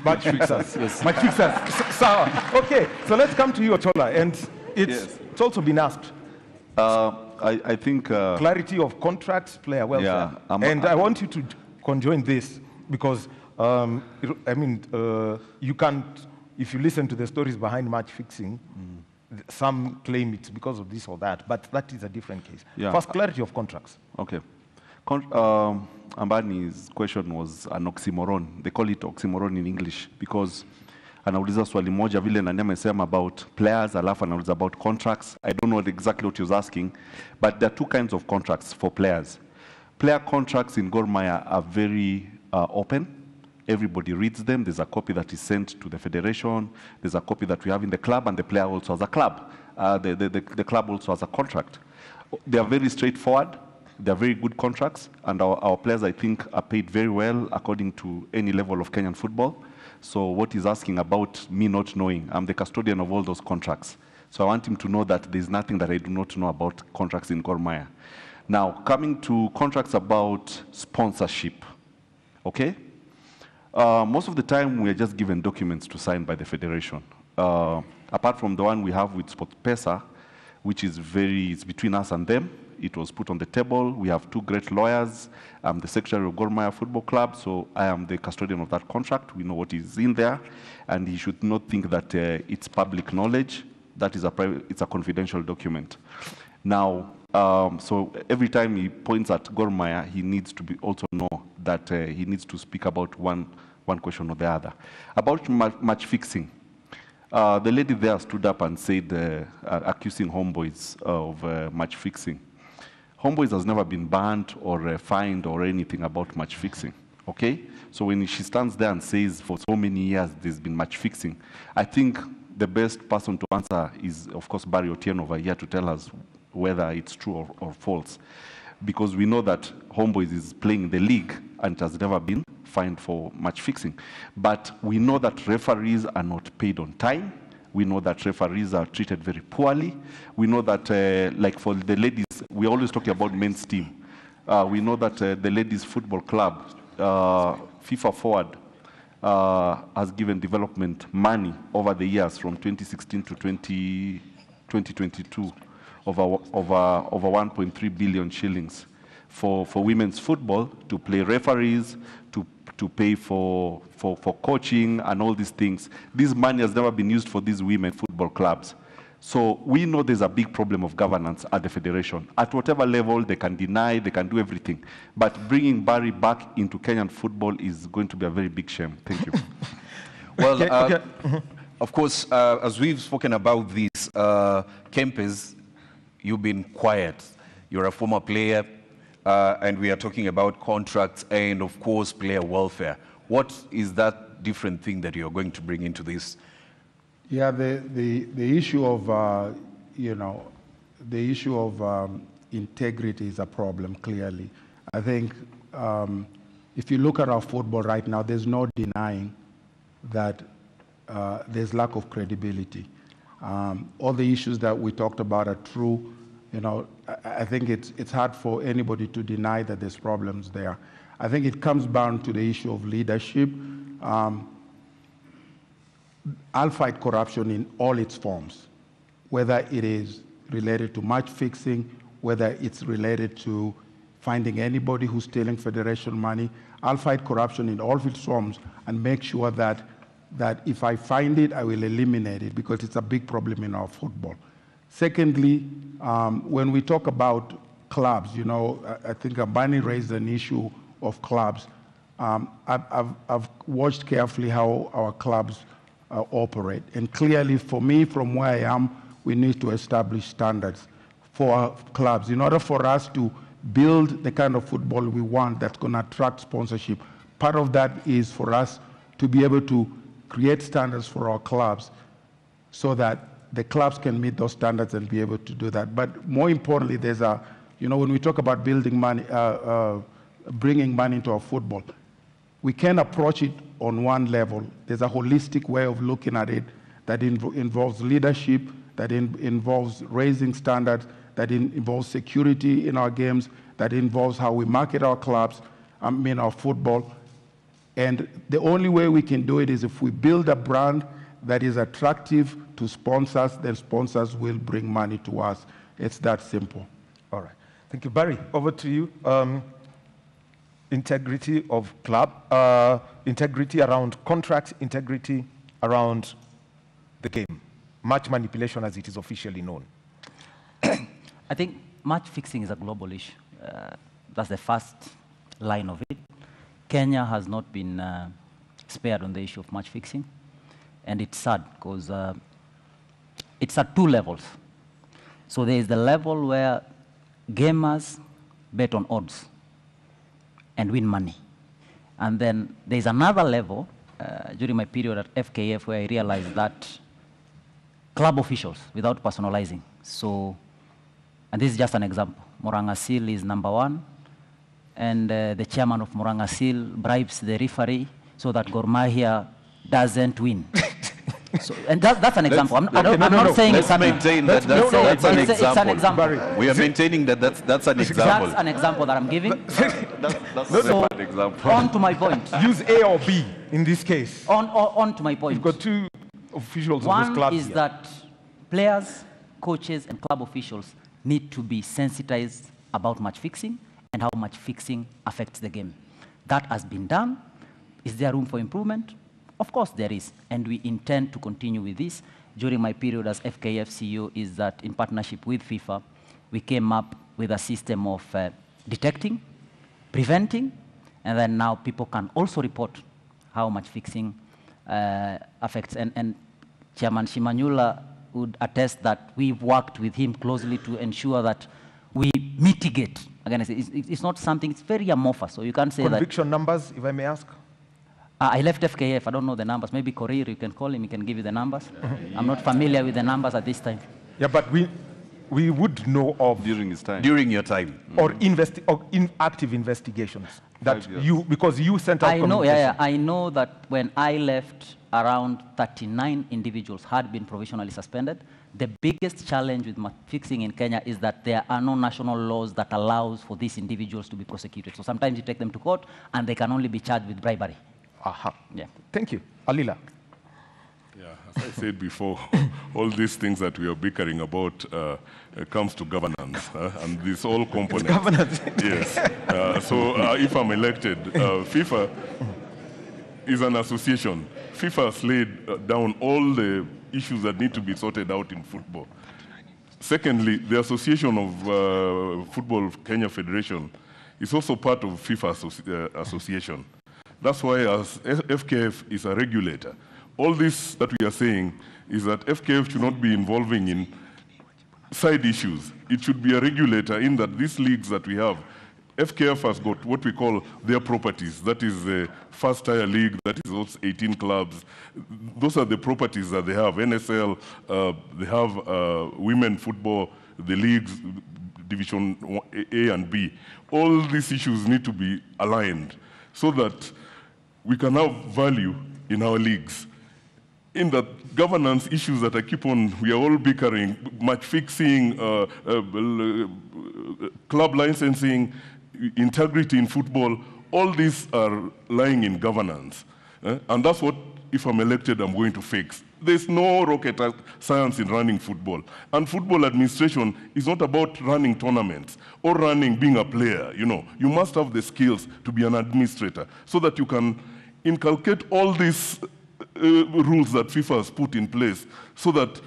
match fixers. Yes. Match fixers. Sawa. Okay, so let's come to you, Otola, and it's also been asked. I think clarity of contracts, player welfare, and I want you to conjoin this because you can't. If you listen to the stories behind match fixing, some claim it's because of this or that, but that is a different case. Yeah. First, clarity of contracts. Okay. Ambani's question was an oxymoron. They call it oxymoron in English because anauliza swali moja vile nani amesema about players, alafu anauliza about contracts. I don't know exactly what he was asking, but there are two kinds of contracts for players. Player contracts in Gor Mahia are very open. Everybody reads them. There's a copy that is sent to the federation. There's a copy that we have in the club, and the player also has a club. The club also has a contract. They are very straightforward. They are very good contracts, and our players, I think, are paid very well according to any level of Kenyan football. So what he's asking about me not knowing, I'm the custodian of all those contracts. So I want him to know that there's nothing that I do not know about contracts in Gor Mahia. Now, coming to contracts about sponsorship, okay? Most of the time, we are just given documents to sign by the federation. Apart from the one we have with SportPesa, which is it's between us and them. It was put on the table. We have two great lawyers. I'm the secretary of Gor Mahia Football Club, so I am the custodian of that contract. We know what is in there, and he should not think that it's public knowledge. That is it's a confidential document. Now, so every time he points at Gor Mahia, he needs to also know that he needs to speak about one question or the other. About match fixing, the lady there stood up and said, accusing Homeboys of match fixing. Homeboys has never been banned or fined or anything about match fixing, okay? So when she stands there and says for so many years there's been match fixing, I think the best person to answer is, of course, Barry Otieno over here to tell us whether it's true or false. Because we know that Homeboys is playing in the league and it has never been fined for match fixing. But we know that referees are not paid on time. We know that referees are treated very poorly. We know that, like for the ladies, we're always talking about men's team. We know that the ladies football club, FIFA Forward, has given development money over the years from 2016 to 2022 over 1.3 billion shillings for women's football to play referees, to pay for coaching and all these things. This money has never been used for these women football clubs. So we know there's a big problem of governance at the federation. At whatever level, they can deny, they can do everything. But bringing Barry back into Kenyan football is going to be a very big shame. Thank you. Well, of course, as we've spoken about this, Kempes, you've been quiet. You're a former player. And we are talking about contracts and, of course, player welfare. What is that different thing that you're going to bring into this? Yeah, the issue of, the issue of integrity is a problem, clearly. I think if you look at our football right now, there's no denying that there's lack of credibility. All the issues that we talked about are true. I think it's hard for anybody to deny that there's problems there. I think it comes down to the issue of leadership. I'll fight corruption in all its forms, whether it is related to match fixing, whether it's related to finding anybody who's stealing federation money. I'll fight corruption in all its forms and make sure that if I find it, I will eliminate it because it's a big problem in our football. Secondly, when we talk about clubs, I think Ambani raised an issue of clubs. I've watched carefully how our clubs operate. And clearly, for me, from where I am, we need to establish standards for our clubs in order for us to build the kind of football we want that's going to attract sponsorship. Part of that is for us to be able to create standards for our clubs so that the clubs can meet those standards and be able to do that. But more importantly, there's a, when we talk about building money, bringing money into our football, we can approach it on one level. There's a holistic way of looking at it that involves leadership, that involves raising standards, that involves security in our games, that involves how we market our clubs, our football. And the only way we can do it is if we build a brand that is attractive to sponsors, then sponsors will bring money to us. It's that simple. All right. Thank you. Barry, over to you. Integrity of club, integrity around contracts, integrity around the game. Match manipulation as it is officially known. I think match fixing is a global issue. That's the first line of it. Kenya has not been spared on the issue of match fixing. And it's sad because it's at two levels. So there is the level where gamers bet on odds and win money. And then there's another level during my period at FKF where I realized that club officials, without personalizing. So, and this is just an example. Moranga Seal is number one, and the chairman of Moranga Seal bribes the referee so that Gor Mahia doesn't win. So, and that's an example. I'm not saying let's maintain that that's an example. It's an example. We are maintaining that that's an example. That's an example that I'm giving. That's a bad example. On to my point. Use A or B in this case. On to my point. You've got two officials One of those clubs is here. that players, coaches, and club officials need to be sensitized about match fixing and how match fixing affects the game. That has been done. Is there room for improvement? Of course there is, and we intend to continue with this. During my period as FKF CEO is that in partnership with FIFA, we came up with a system of detecting, preventing, and then now people can also report how match fixing affects. And Chairman Shimanyula would attest that we've worked with him closely to ensure that we mitigate. Again, it's not something, it's very amorphous, so you can't say that. Conviction numbers, if I may ask? I left FKF, I don't know the numbers. Maybe Korir, you can call him, he can give you the numbers. I'm not familiar with the numbers at this time. Yeah, but we would know of... During his time. During your time. Or active investigations. That because you sent out communication. I know that when I left, around 39 individuals had been provisionally suspended. The biggest challenge with match fixing in Kenya is that there are no national laws that allows for these individuals to be prosecuted. So sometimes you take them to court and they can only be charged with bribery. Aha. Yeah. Thank you. Alila. Yeah, as I said before, all these things that we are bickering about comes to governance, and this all components. It's governance. Yes. So if I'm elected, FIFA is an association. FIFA has laid down all the issues that need to be sorted out in football. Secondly, the Association of Football Kenya Federation is also part of FIFA association. That's why as FKF is a regulator, all this that we are saying is that FKF should not be involving in side issues. It should be a regulator in that these leagues that we have, FKF has got what we call their properties. That is the first tier league, that is also 18 clubs. Those are the properties that they have. NSL, they have women football, the leagues, Division A and B. All these issues need to be aligned so that we can have value in our leagues. In that governance issues that I keep on, we are all bickering, match fixing, club licensing, integrity in football, all these are lying in governance. And that's what, if I'm elected, I'm going to fix. There's no rocket science in running football. And football administration is not about running tournaments or being a player. You must have the skills to be an administrator so that you can inculcate all these rules that FIFA has put in place so that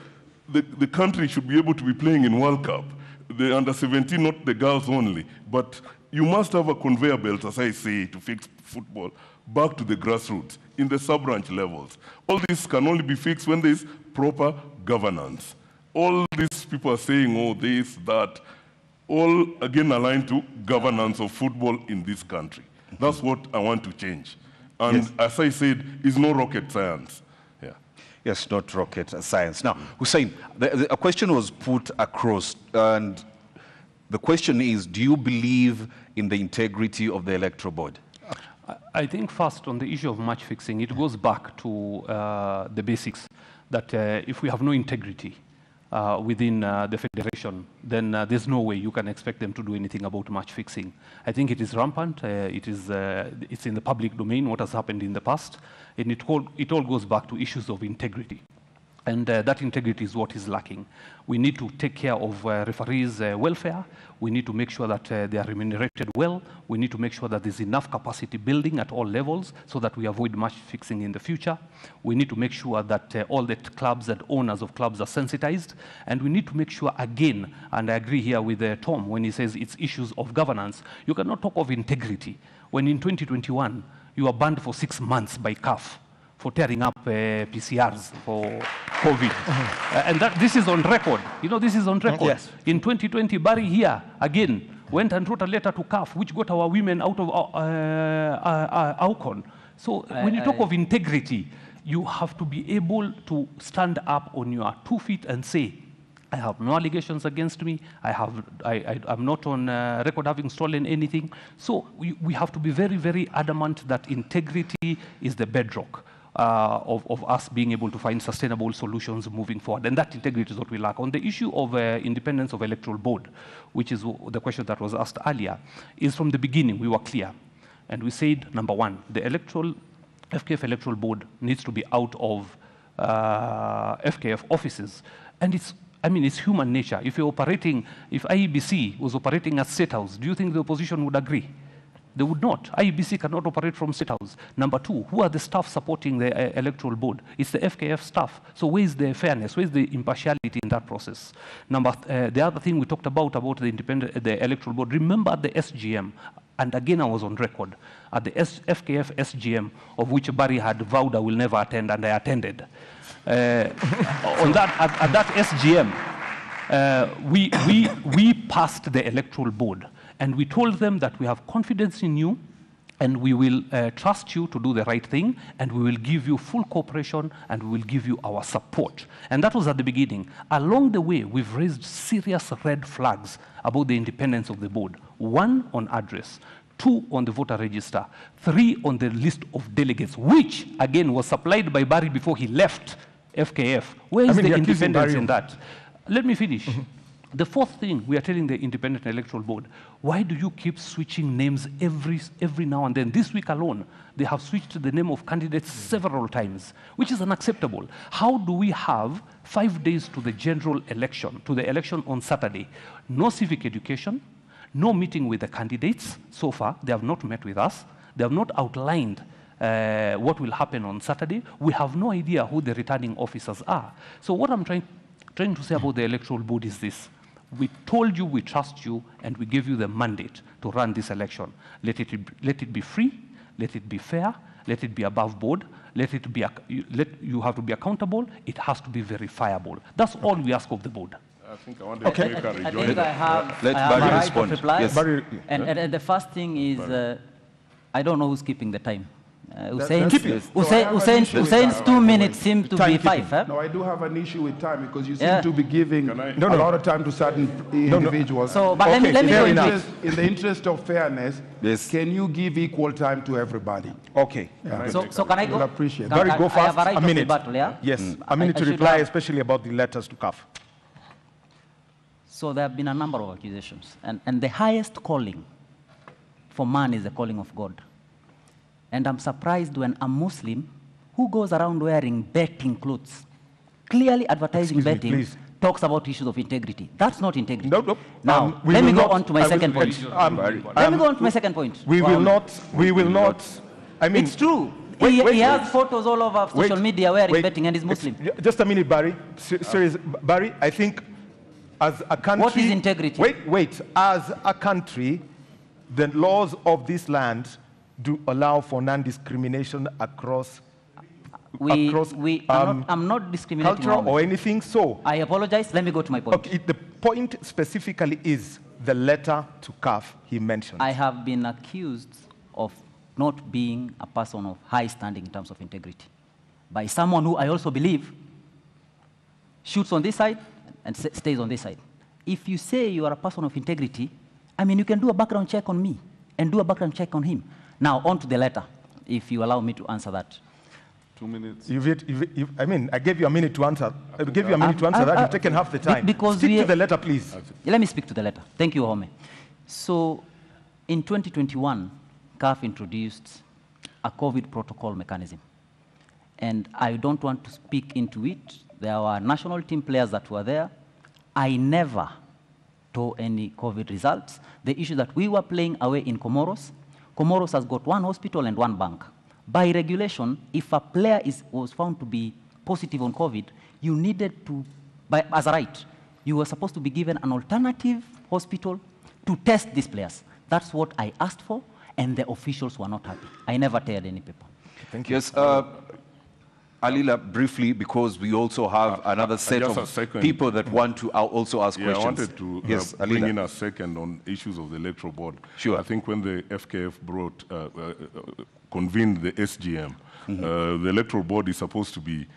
the country should be able to be playing in World Cup. The under-17, not the girls only, but you must have a conveyor belt, as I say, to fix football. back to the grassroots, in the sub-branch levels. All this can only be fixed when there is proper governance. All these people are saying, oh, this, that, all again aligned to governance of football in this country. That's what I want to change. And Yes. as I said, it's no rocket science. Yeah. Yes, not rocket science. Now, Hussein, a question was put across, and the question is, do you believe in the integrity of the electoral board? I think first on the issue of match fixing, it goes back to the basics, that if we have no integrity within the federation, then there's no way you can expect them to do anything about match fixing. I think it is rampant. It's in the public domain, what has happened in the past, and it all goes back to issues of integrity. And that integrity is what is lacking. We need to take care of referees' welfare. We need to make sure that they are remunerated well. We need to make sure that there's enough capacity building at all levels so that we avoid match fixing in the future. We need to make sure that all the clubs and owners of clubs are sensitized. And we need to make sure, again, and I agree here with Tom when he says it's issues of governance. You cannot talk of integrity when in 2021 you are banned for 6 months by CAF for tearing up PCRs for COVID. And this is on record. You know, this is on record. Yes. In 2020, Barry here, again, went and wrote a letter to CAF, which got our women out of AUCON. So when you talk of integrity, you have to be able to stand up on your 2 feet and say, I have no allegations against me. I'm not on record having stolen anything. So we have to be very, very adamant that integrity is the bedrock of us being able to find sustainable solutions moving forward. And that integrity is what we lack. On the issue of independence of electoral board, which is the question that was asked earlier, is from the beginning we were clear. And we said, number one, the FKF electoral board needs to be out of FKF offices. And it's human nature. If IEBC was operating at State House, do you think the opposition would agree? They would not. IEBC cannot operate from State House. Number two, who are the staff supporting the electoral board? It's the FKF staff. So where is the fairness? Where is the impartiality in that process? The other thing we talked about the electoral board, remember the SGM. And again, I was on record at the FKF SGM, of which Barry had vowed I will never attend, and I attended. At that SGM, we passed the electoral board. And we told them that we have confidence in you, and we will trust you to do the right thing, and we will give you full cooperation, and we will give you our support. And that was at the beginning. Along the way, we've raised serious red flags about the independence of the board. 1, on address. 2, on the voter register. 3, on the list of delegates, which, again, was supplied by Barry before he left FKF. Where is the independence in that? Let me finish. The fourth thing we are telling the Independent Electoral Board, why do you keep switching names every now and then? This week alone, they have switched the name of candidates several times, which is unacceptable. How do we have 5 days to the general election, to the election on Saturday, no civic education, no meeting with the candidates so far? They have not met with us. They have not outlined what will happen on Saturday. We have no idea who the returning officers are. So what I'm trying to say about the Electoral Board is this. We told you we trust you, and we gave you the mandate to run this election. Let it be free, let it be fair, let it be above board, you have to be accountable, it has to be verifiable. That's all we ask of the board. I think I want to make a rejoinder. I think I have a right of reply. Yes. And the first thing is, I don't know who's keeping the time. Hussein's 2 minutes seem to be 5. Huh? No, I do have an issue with time because you seem to be giving a lot of time to certain individuals. So, but let me go into in the interest of fairness, can you give equal time to everybody? Okay. Yeah. So can I go? We'll appreciate Barry, go fast. I have a right a minute. Of rebuttal, yeah? Yes, a minute to reply, especially about the letters to CAF. So there have been a number of accusations. And the highest calling for man is the calling of God. And I'm surprised when a Muslim who goes around wearing betting clothes, clearly advertising betting, talks about issues of integrity. That's not integrity. No. Now, let me go on to my second point. Let me go on to my second point. We will not, I mean... It's true. He has photos all over social media wearing betting, and he's Muslim. Just a minute, Barry. Serious, Barry, I think as a country... What is integrity? Wait. As a country, the laws of this land do allow for non-discrimination across I'm not discriminating. cultural or anything. So I apologize. Let me go to my point. Okay, the point specifically is the letter to CAF he mentioned. I have been accused of not being a person of high standing in terms of integrity by someone who I also believe shoots on this side and stays on this side. If you say you are a person of integrity, I mean, you can do a background check on me and do a background check on him. Now, on to the letter, if you allow me to answer that. 2 minutes. I mean, I gave you a minute to answer. I gave you a minute to answer that. You've taken half the time. Stick to the letter, please. Let me speak to the letter. Thank you, Home. So, in 2021, CAF introduced a COVID protocol mechanism. And I don't want to speak into it. There were national team players that were there. I never saw any COVID results. The issue that we were playing away in Comoros, Comoros has got one hospital and one bank. By regulation, if a player was found to be positive on COVID, you needed to, as a right, you were supposed to be given an alternative hospital to test these players. That's what I asked for, and the officials were not happy. I never teared any paper. Thank you. Yes, Alila, briefly, because we also have another set of people that want to also ask questions. I wanted to bring in a second on issues of the electoral board. Sure. I think when the FKF convened the SGM, the electoral board is supposed to be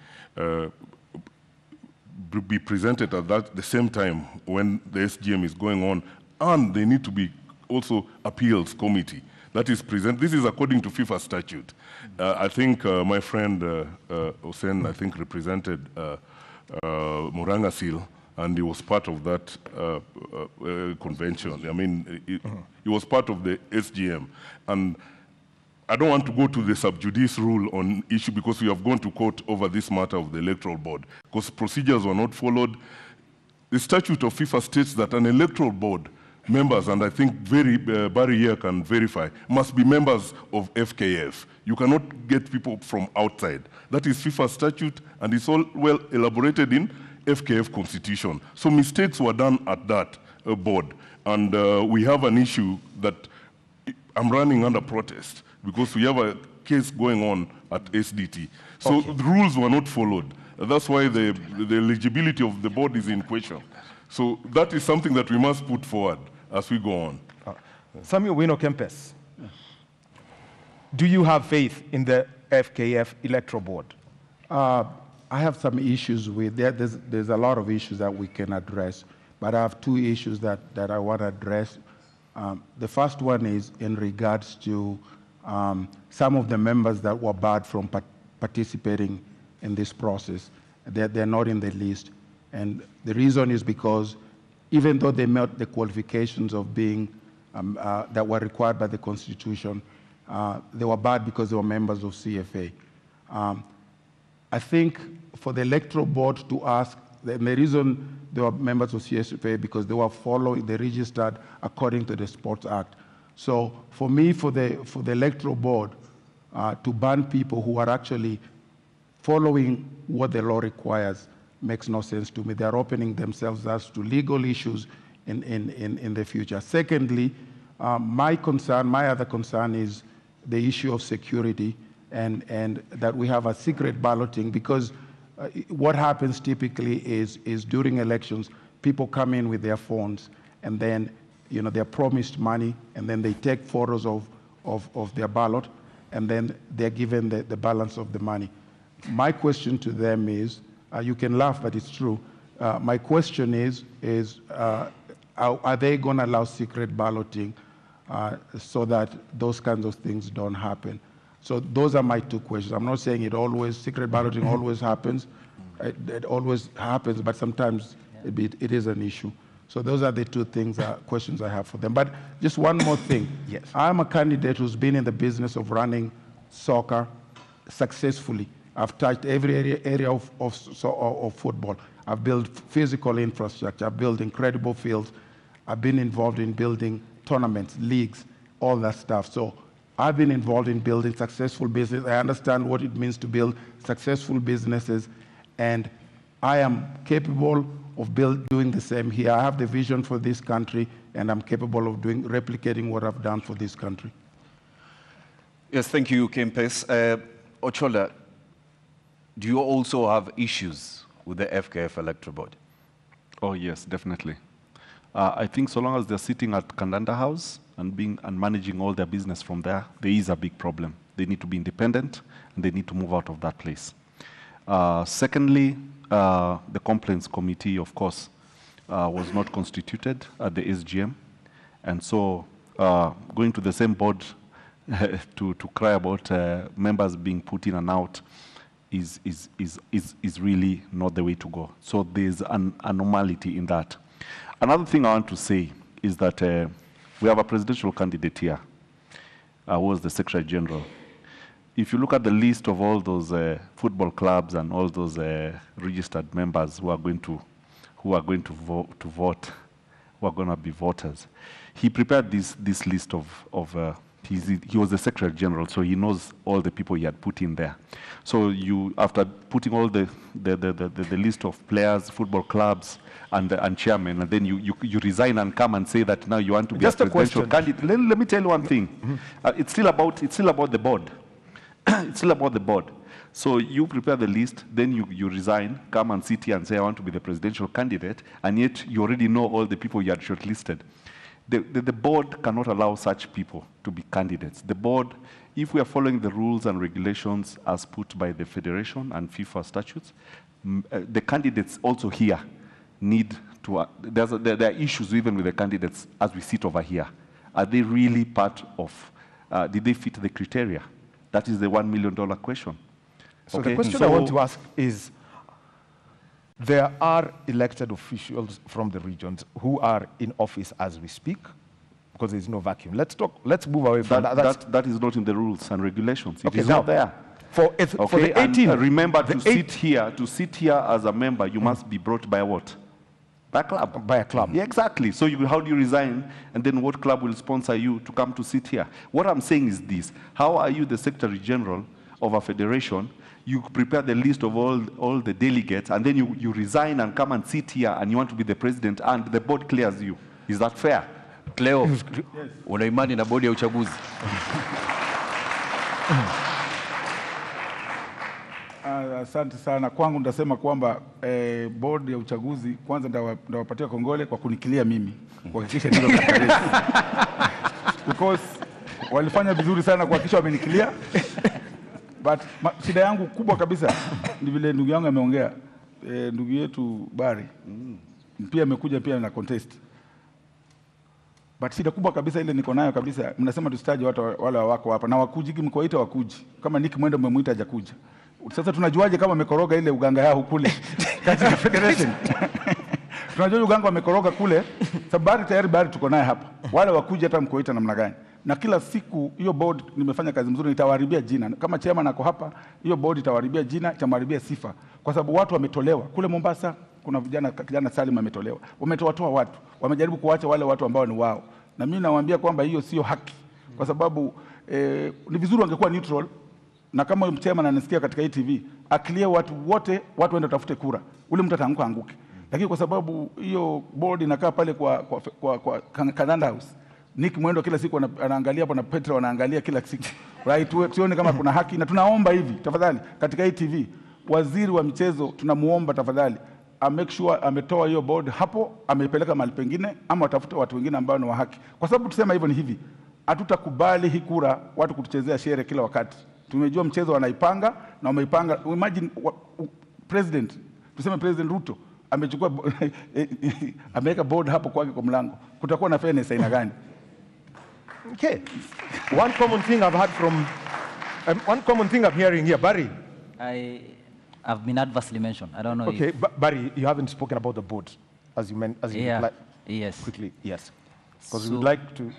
presented at the same time when the SGM is going on, and they need to be also appeals committee. That is present. This is according to FIFA statute. I think my friend Hussein, I think, represented Muranga Seal, and he was part of that convention. I mean, he was part of the SGM. And I don't want to go to the sub judice rule on issue because we have gone to court over this matter of the electoral board, because procedures were not followed. The statute of FIFA states that an electoral board members, and I think Barry here can verify, must be members of FKF. You cannot get people from outside. That is FIFA statute, and it's all well elaborated in FKF constitution. So mistakes were done at that board, and we have an issue that I'm running under protest because we have a case going on at SDT. So the rules were not followed. That's why the eligibility of the board is in question. So that is something that we must put forward as we go on. Samuel Wino Kempes, do you have faith in the FKF electoral board? I have some issues with that. There's a lot of issues that we can address, but I have two issues that I want to address. The first one is in regards to some of the members that were barred from participating in this process. They're not in the list. And the reason is because even though they met the qualifications of being, that were required by the Constitution, they were barred because they were members of CFA. I think for the electoral board to ask, the reason they were members of CFA because they were following, they registered according to the Sports Act. So for me, for the electoral board to ban people who are actually following what the law requires makes no sense to me. They're opening themselves up to legal issues in the future. Secondly, my other concern is the issue of security and that we have a secret balloting, because what happens typically is during elections, people come in with their phones and then they're promised money and then they take photos of their ballot and then they're given the balance of the money. My question to them is, you can laugh, but it's true. My question is are they going to allow secret balloting so that those kinds of things don't happen? So those are my two questions. I'm not saying secret balloting always happens. It always happens, but sometimes it is an issue. So those are the two questions I have for them. But just one more thing. Yes. I'm a candidate who's been in the business of running soccer successfully. I've touched every area of football. I've built physical infrastructure. I've built incredible fields. I've been involved in building tournaments, leagues, all that stuff. So I've been involved in building successful business. I understand what it means to build successful businesses, and I am capable of doing the same here. I have the vision for this country, and I'm capable of replicating what I've done for this country. Yes, thank you, Kempes. Ochola, do you also have issues with the FKF Electoral Board? Oh, yes, definitely. I think so long as they're sitting at Kandanda House and managing all their business from there, there is a big problem. They need to be independent, and they need to move out of that place. Secondly, the complaints committee, of course, was not constituted at the SGM. And so going to the same board to cry about members being put in and out is really not the way to go. So there's an anomaly in that. Another thing I want to say is that we have a presidential candidate here, who was the Secretary General. If you look at the list of all those football clubs and all those registered members who are going to vote, who are going to be voters, he prepared this list of he was the Secretary General, so he knows all the people he had put in there. So you, after putting all the list of players, football clubs, and chairman, and then you resign and come and say that now you want to be Just a presidential candidate. Let me tell you one thing. It's still about the board. It's still about the board. So you prepare the list, then you resign, come and sit here and say, I want to be the presidential candidate, and yet you already know all the people you had shortlisted. The board cannot allow such people to be candidates. The board, if we are following the rules and regulations as put by the Federation and FIFA statutes, the candidates also here need to, there are issues even with the candidates as we sit over here. Are they really part of, did they fit the criteria? That is the $1 million question. So okay? the question I want to ask is, there are elected officials from the regions who are in office as we speak, because there's no vacuum. Let's move away from that. That is not in the rules and regulations. It Okay, is now, not there. For the 18, remember, to sit here as a member, you must be brought by what? By a club. By a club. Yeah, exactly. So how do you resign, and then what club will sponsor you to come to sit here? What I'm saying is this: how are you the Secretary General of a federation? You prepare the list of all the delegates, and then you resign and come and sit here, and you want to be the president, and the board clears you. Is that fair? Cleo, una imani na bodi ya uchaguzi? Asante sana. Kwangu nitasema kwamba bodi ya uchaguzi kwanza ndawapatia kongole kwa kunikilia mimi kuhakikisha ndio katika because walifanya vizuri sana kuhakikisha wamenikilia. But shida yangu kubwa kabisa ni vile ndugu yangu ameongea, ndugu yetu Bari pia amekuja pia na contest. But shida kubwa kabisa ile niko nayo kabisa, mnasema tusitaje watu wale wako hapa na wakuji, mkoita wakuji. Kama Nick Mwendo mmemuita hajakuja. Sasa tunajuaje kama amekoroga ile uganga yao kule katika federation? Tunajua uganga amekoroga kule, sababu tayari Bari tuko naye hapa. Wale wakuji hata mkoita namna gani? Na kila siku hiyo board nimefanya kazi mzuri, nitawaharibia jina. Kama chairman ako hapa, hiyo board itawaharibia jina, itawaharibia sifa. Kwa sababu watu wametolewa. Kule Mombasa kuna kijana Salim ametolewa. Wametoa watu. Wamejaribu kuacha wale watu ambao ni wao. Na mimi nawaambia kwamba hiyo sio haki. Kwa sababu ni vizuri wangekuwa neutral, na kama huyo chairman anasikia katika hii TV, akilie watu wote, watu waende tafute kura. Ule mtu ataanguka anguke. Lakini kwa sababu hiyo board inakaa pale kwa Kandanda House, Nick Mwendo kila siku anaangalia hapo na Petra wanaangalia kila siku. Right, tuone kama kuna haki, na tunaomba hivi tafadhali katika hii TV, waziri wa michezo tunamuomba tafadhali make sure ametoa hiyo board hapo, ameipeleka mahali pengine, ama watafute watu wengine ambao ni wa haki. Kwa sababu tusema hivyo ni hivi, hatutakubali hii kura watu kutuchezea shere kila wakati. Tumejua mchezo wanaipanga na wameipanga. Imagine president, tuseme President Ruto amechukua ameweka board hapo kwake kwa mlango. Kutakuwa na fairness aina gani? Okay. One common thing I'm hearing here, Barry. I've been adversely mentioned. I don't know. Okay, Barry, you haven't spoken about the board as you yeah. Yes. Quickly, yes. Because we would like to.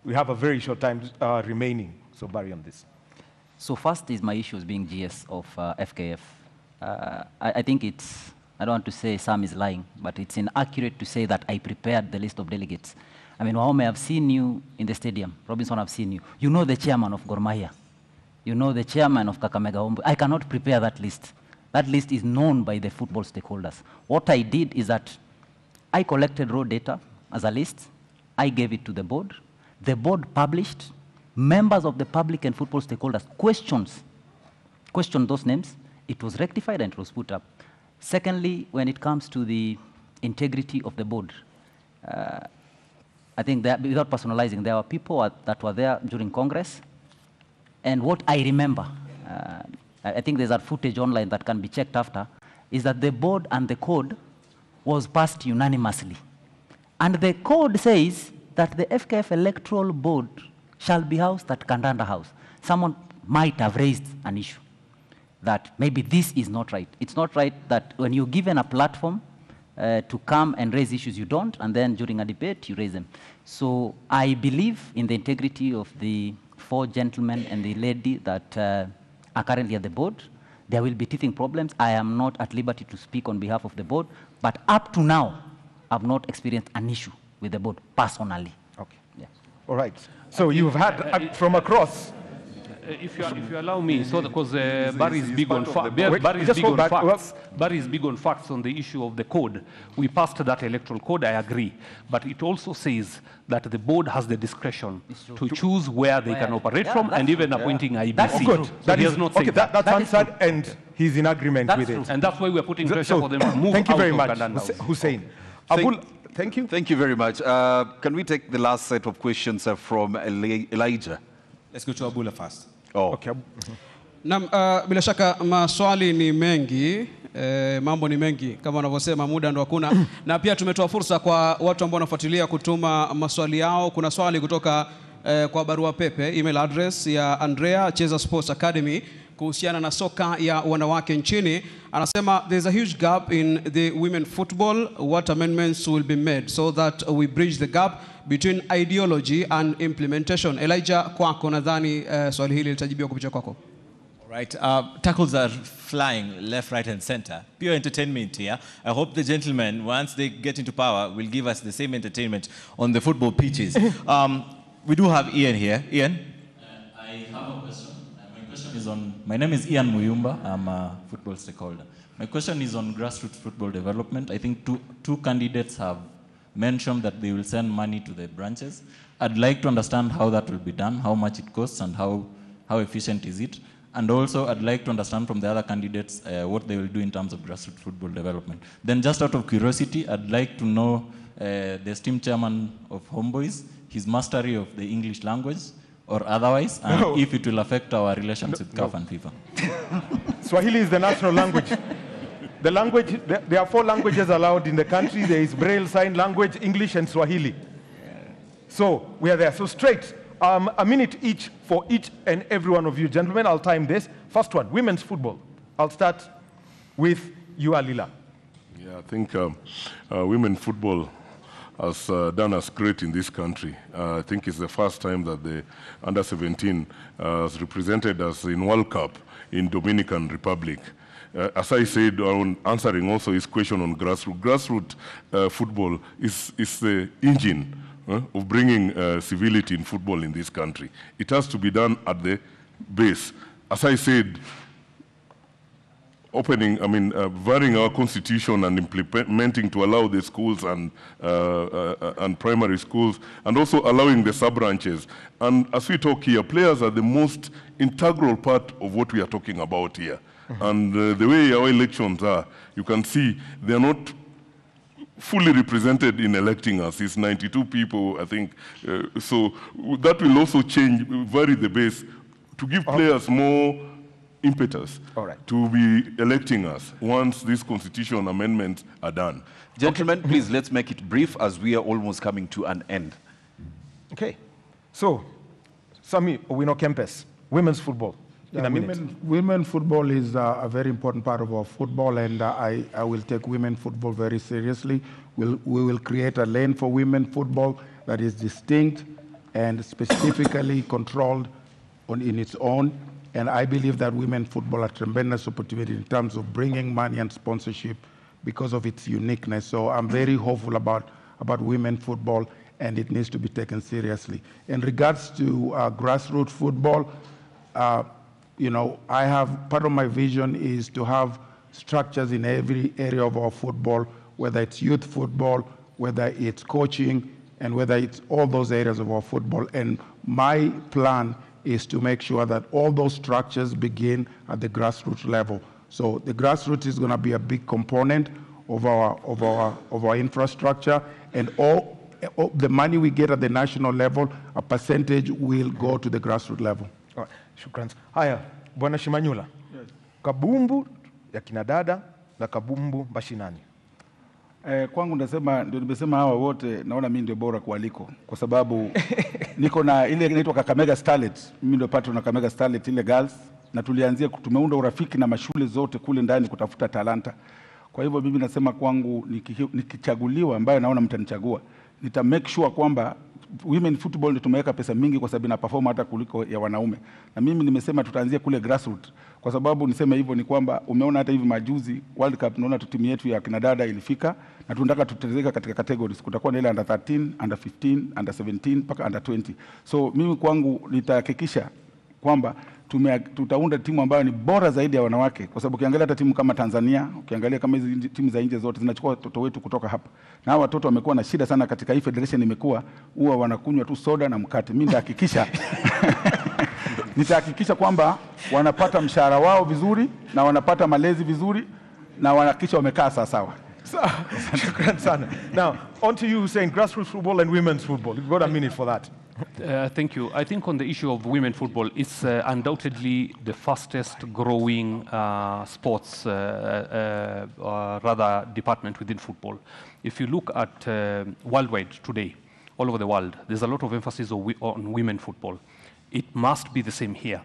We have a very short time remaining. So Barry, on this. So first is my issues being GS of FKF. I think it's, I don't want to say Sam is lying, but it's inaccurate to say that I prepared the list of delegates. I mean, Wahome, I've seen you in the stadium. Robinson, I've seen you. You know the chairman of Gor Mahia. You know the chairman of Kakamega Homeboyz. I cannot prepare that list. That list is known by the football stakeholders. What I did is that I collected raw data as a list. I gave it to the board. The board published members of the public and football stakeholders questioned those names. It was rectified and it was put up. Secondly, when it comes to the integrity of the board, I think that, without personalizing, there were people that were there during Congress. And what I remember, I think there's a footage online that can be checked after, is that the board and the code was passed unanimously. And the code says that the FKF electoral board shall be housed at Kandanda House. Someone might have raised an issue that maybe this is not right. It's not right that when you're given a platform to come and raise issues, you don't, and then during a debate, you raise them. So I believe in the integrity of the 4 gentlemen and the lady that are currently at the board. There will be teething problems. I am not at liberty to speak on behalf of the board, but up to now, I've not experienced an issue with the board personally. Okay. Yeah. All right. So you've had from across. If you allow me, so because Barry is big on facts. Barry is big on facts on the issue of the code. We passed that electoral code, I agree. But it also says that the board has the discretion to choose where they can operate from and even appointing IBC. That's good. So that he is, has not okay, said that's answered, and he's in agreement with it. And that's why we're putting pressure So, for them to move thank you out very of much, Kandanda House. Hussein. Thank you. Thank you very much. Can we take the last set of questions from Elijah? Let's go to Abula first. Oh. Okay. Na bila shaka maswali ni mengi, mambo ni mengi kama wanavyosema, muda ndo hakuna. Na pia tumetoa fursa kwa watu ambao wanafuatilia kutuma maswali yao. Kuna swali kutoka kwa barua pepe, email address ya Andrea, Cheza Sports Academy, kuhusiana na soka ya wanawake nchini. Anasema there's a huge gap in the women football. What amendments will be made so that we bridge the gap between ideology and implementation? Elijah, kwako nadhani swali hili litajibiwa kupitia kwako. Right, tackles are flying left, right, and center. Pure entertainment here. I hope the gentlemen, once they get into power, will give us the same entertainment on the football pitches. We do have Ian here. Ian? I have a question. My question is on, my name is Ian Muyumba. I'm a football stakeholder. My question is on grassroots football development. I think two candidates have mentioned that they will send money to the branches. I'd like to understand how that will be done, how much it costs, and how efficient is it. And also, I'd like to understand from the other candidates what they will do in terms of grassroots football development. Then just out of curiosity, I'd like to know the esteemed chairman of Homeboys, his mastery of the English language, or otherwise, and if it will affect our relations with CAF and FIFA. Swahili is the national language. The language, there are 4 languages allowed in the country. There is Braille Sign Language, English, and Swahili. So we are there. So straight, a minute each for each and every one of you gentlemen. I'll time this. First one, women's football. I'll start with you, Alila. Yeah, I think women football has done us great in this country. I think it's the first time that the under-17 has represented us in World Cup in Dominican Republic. As I said, on answering also his question on grassroots, football is the engine of bringing civility in football in this country. It has to be done at the base. As I said, varying our constitution and implementing to allow the schools and primary schools, and also allowing the sub-branches. And as we talk here, players are the most integral part of what we are talking about here. And the way our elections are, you can see they're not fully represented in electing us. It's 92 people, I think. So that will also vary the base to give players more impetus to be electing us once these constitution amendments are done. Gentlemen, please, let's make it brief as we are almost coming to an end. Okay. So, Sami Owino Kempes, women's football. In a minute. Women football is a very important part of our football, and I will take women football very seriously. We will create a lane for women football that is distinct and specifically controlled in its own. And I believe that women football has tremendous opportunity in terms of bringing money and sponsorship because of its uniqueness. So I'm very hopeful about women football, and it needs to be taken seriously. In regards to grassroots football, I have, part of my vision is to have structures in every area of our football, whether it's youth football, whether it's coaching, and whether it's all those areas of our football. And my plan is to make sure that all those structures begin at the grassroots level. So the grassroots is going to be a big component of our infrastructure, and all the money we get at the national level, a percentage will go to the grassroots level. All right. Shukran. Haya, Bwana Shimanyula. Yes. Kabumbu ya kinadada na kabumbu mashinani. Kwangu ndio nimesema hawa wote naona mimi ndio bora kualiko kwa sababu niko na ile inaitwa Kakamega Starlet. Mimi ndio patron na Kakamega Starlet ile girls, na tulianzia tumeunda urafiki na mashule zote kule ndani kutafuta talanta. Kwa hivyo mimi nasema kwangu nikichaguliwa, ambayo naona mtanichagua, nita make sure kwamba women football ndio tumeweka pesa mingi kwa sababu ina perform hata kuliko ya wanaume. Na mimi nimesema tutaanzia kule grassroots. Kwa sababu niseme hivyo ni kwamba umeona hata hivi majuzi World Cup, naona timu yetu ya kinadada ilifika, na tunataka tutezeka katika categories. Kutakuwa na ile under 13, under 15, under 17 mpaka under 20. So mimi kwangu nitahakikisha kwamba tutaunda timu ambayo ni bora zaidi ya wanawake, kwa sababu ukiangalia hata timu kama Tanzania, ukiangalia kama hizi timu za nje zote zinachukua watoto wetu kutoka hapa, na hao watoto wamekuwa na shida sana katika hii federation, imekuwa huwa wanakunywa tu soda na mkate. Mimi nitahakikisha kwamba wanapata mshahara wao vizuri na wanapata malezi vizuri na wanahakikisha wamekaa sawa. Shukran sana. Now, on to you, saying grassroots football and women's football. You've got a minute for that. Thank you. I think on the issue of women football, it's undoubtedly the fastest growing sports, rather department within football. If you look at worldwide today, all over the world, there's a lot of emphasis on women football. It must be the same here.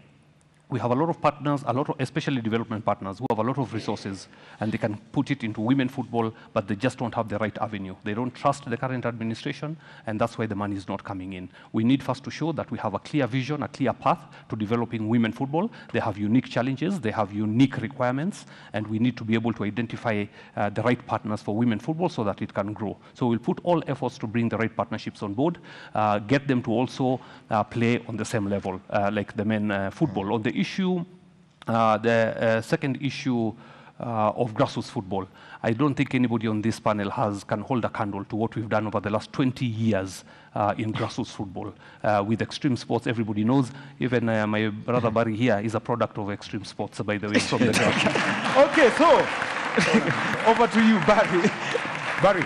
We have a lot of partners, especially development partners, who have a lot of resources, and they can put it into women football, but they just don't have the right avenue. They don't trust the current administration, and that's why the money is not coming in. We need first to show that we have a clear vision, a clear path to developing women football. They have unique challenges, they have unique requirements, and we need to be able to identify the right partners for women football so that it can grow. So we'll put all efforts to bring the right partnerships on board, get them to also play on the same level like the men football. On the issue, the second issue of grassroots football, I don't think anybody on this panel can hold a candle to what we've done over the last 20 years in grassroots football. With extreme sports, everybody knows, even my brother Barry here is a product of extreme sports, by the way, from the ground. Okay, so over to you, Barry. Barry,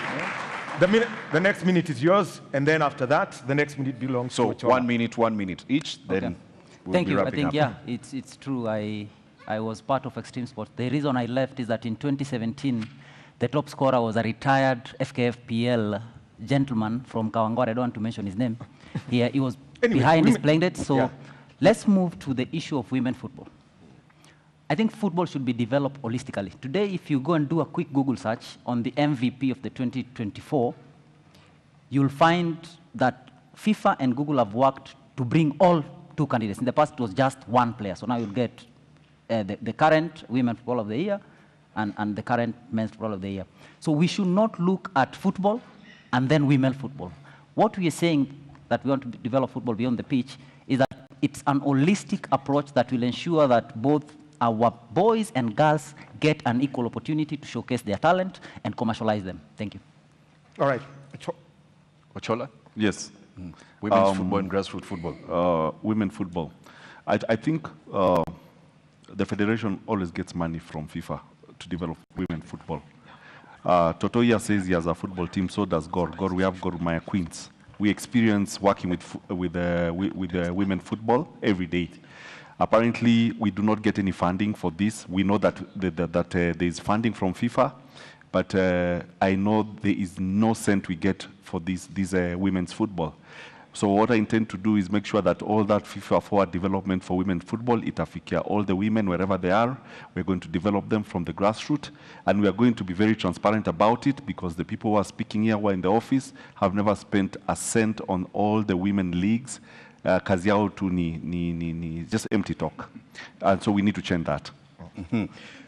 the next minute is yours, and then after that, the next minute belongs to So 1 minute each, then Okay. we'll Thank be you. I wrapping think, up. yeah, it's true. I was part of extreme sports. The reason I left is that in 2017, the top scorer was a retired FKFPL gentleman from Kawangware. I don't want to mention his name. He was behind his playing date. So let's move to the issue of women football. I think football should be developed holistically. Today, if you go and do a quick Google search on the MVP of the 2024, you'll find that FIFA and Google have worked to bring all two candidates. In the past, it was just one player. So now you'll get the current Women Football of the Year and the current Men's Football of the Year. So we should not look at football and then women football. What we are saying that we want to develop football beyond the pitch is that it's an holistic approach that will ensure that both our boys and girls get an equal opportunity to showcase their talent and commercialize them. Thank you. All right. Ochola? Yes. Women's football and grassroots football. Women football. I think the federation always gets money from FIFA to develop women football. Totoya says he has a football team, so does Gor. We have Gor Maya Queens. We experience working with women football every day. Apparently, we do not get any funding for this. We know that there is funding from FIFA, but I know there is no cent we get for this women's football. So what I intend to do is make sure that all that FIFA forward development for women football, itafikia all the women wherever they are. We're going to develop them from the grassroots, and we are going to be very transparent about it, because the people who are speaking here who are in the office have never spent a cent on all the women leagues. Kazi yao tu ni just empty talk. And so we need to change that. Mm-hmm.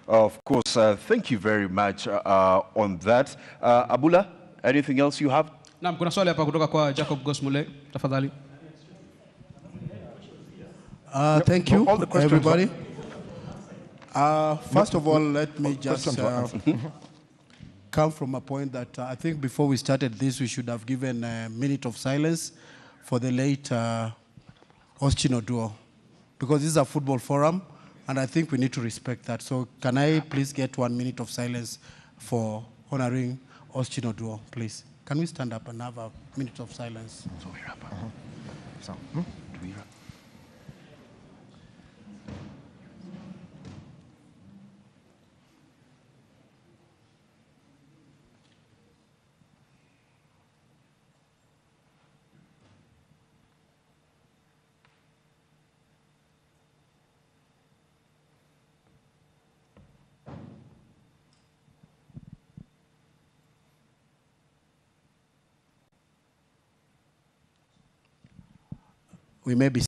Of course, thank you very much on that. Abula, anything else you have? Naam, kuna swali hapa kutoka kwa Jacob Gosmule, tafadhali. Thank you, everybody. First of all, let me just come from a point that I think before we started this, we should have given a minute of silence for the late Austin Oduor, because this is a football forum, and I think we need to respect that. So can I please get 1 minute of silence for honoring Austin Oduor, please? Can we stand up and have a minute of silence? So we wrap up. So, do we wrap? We may be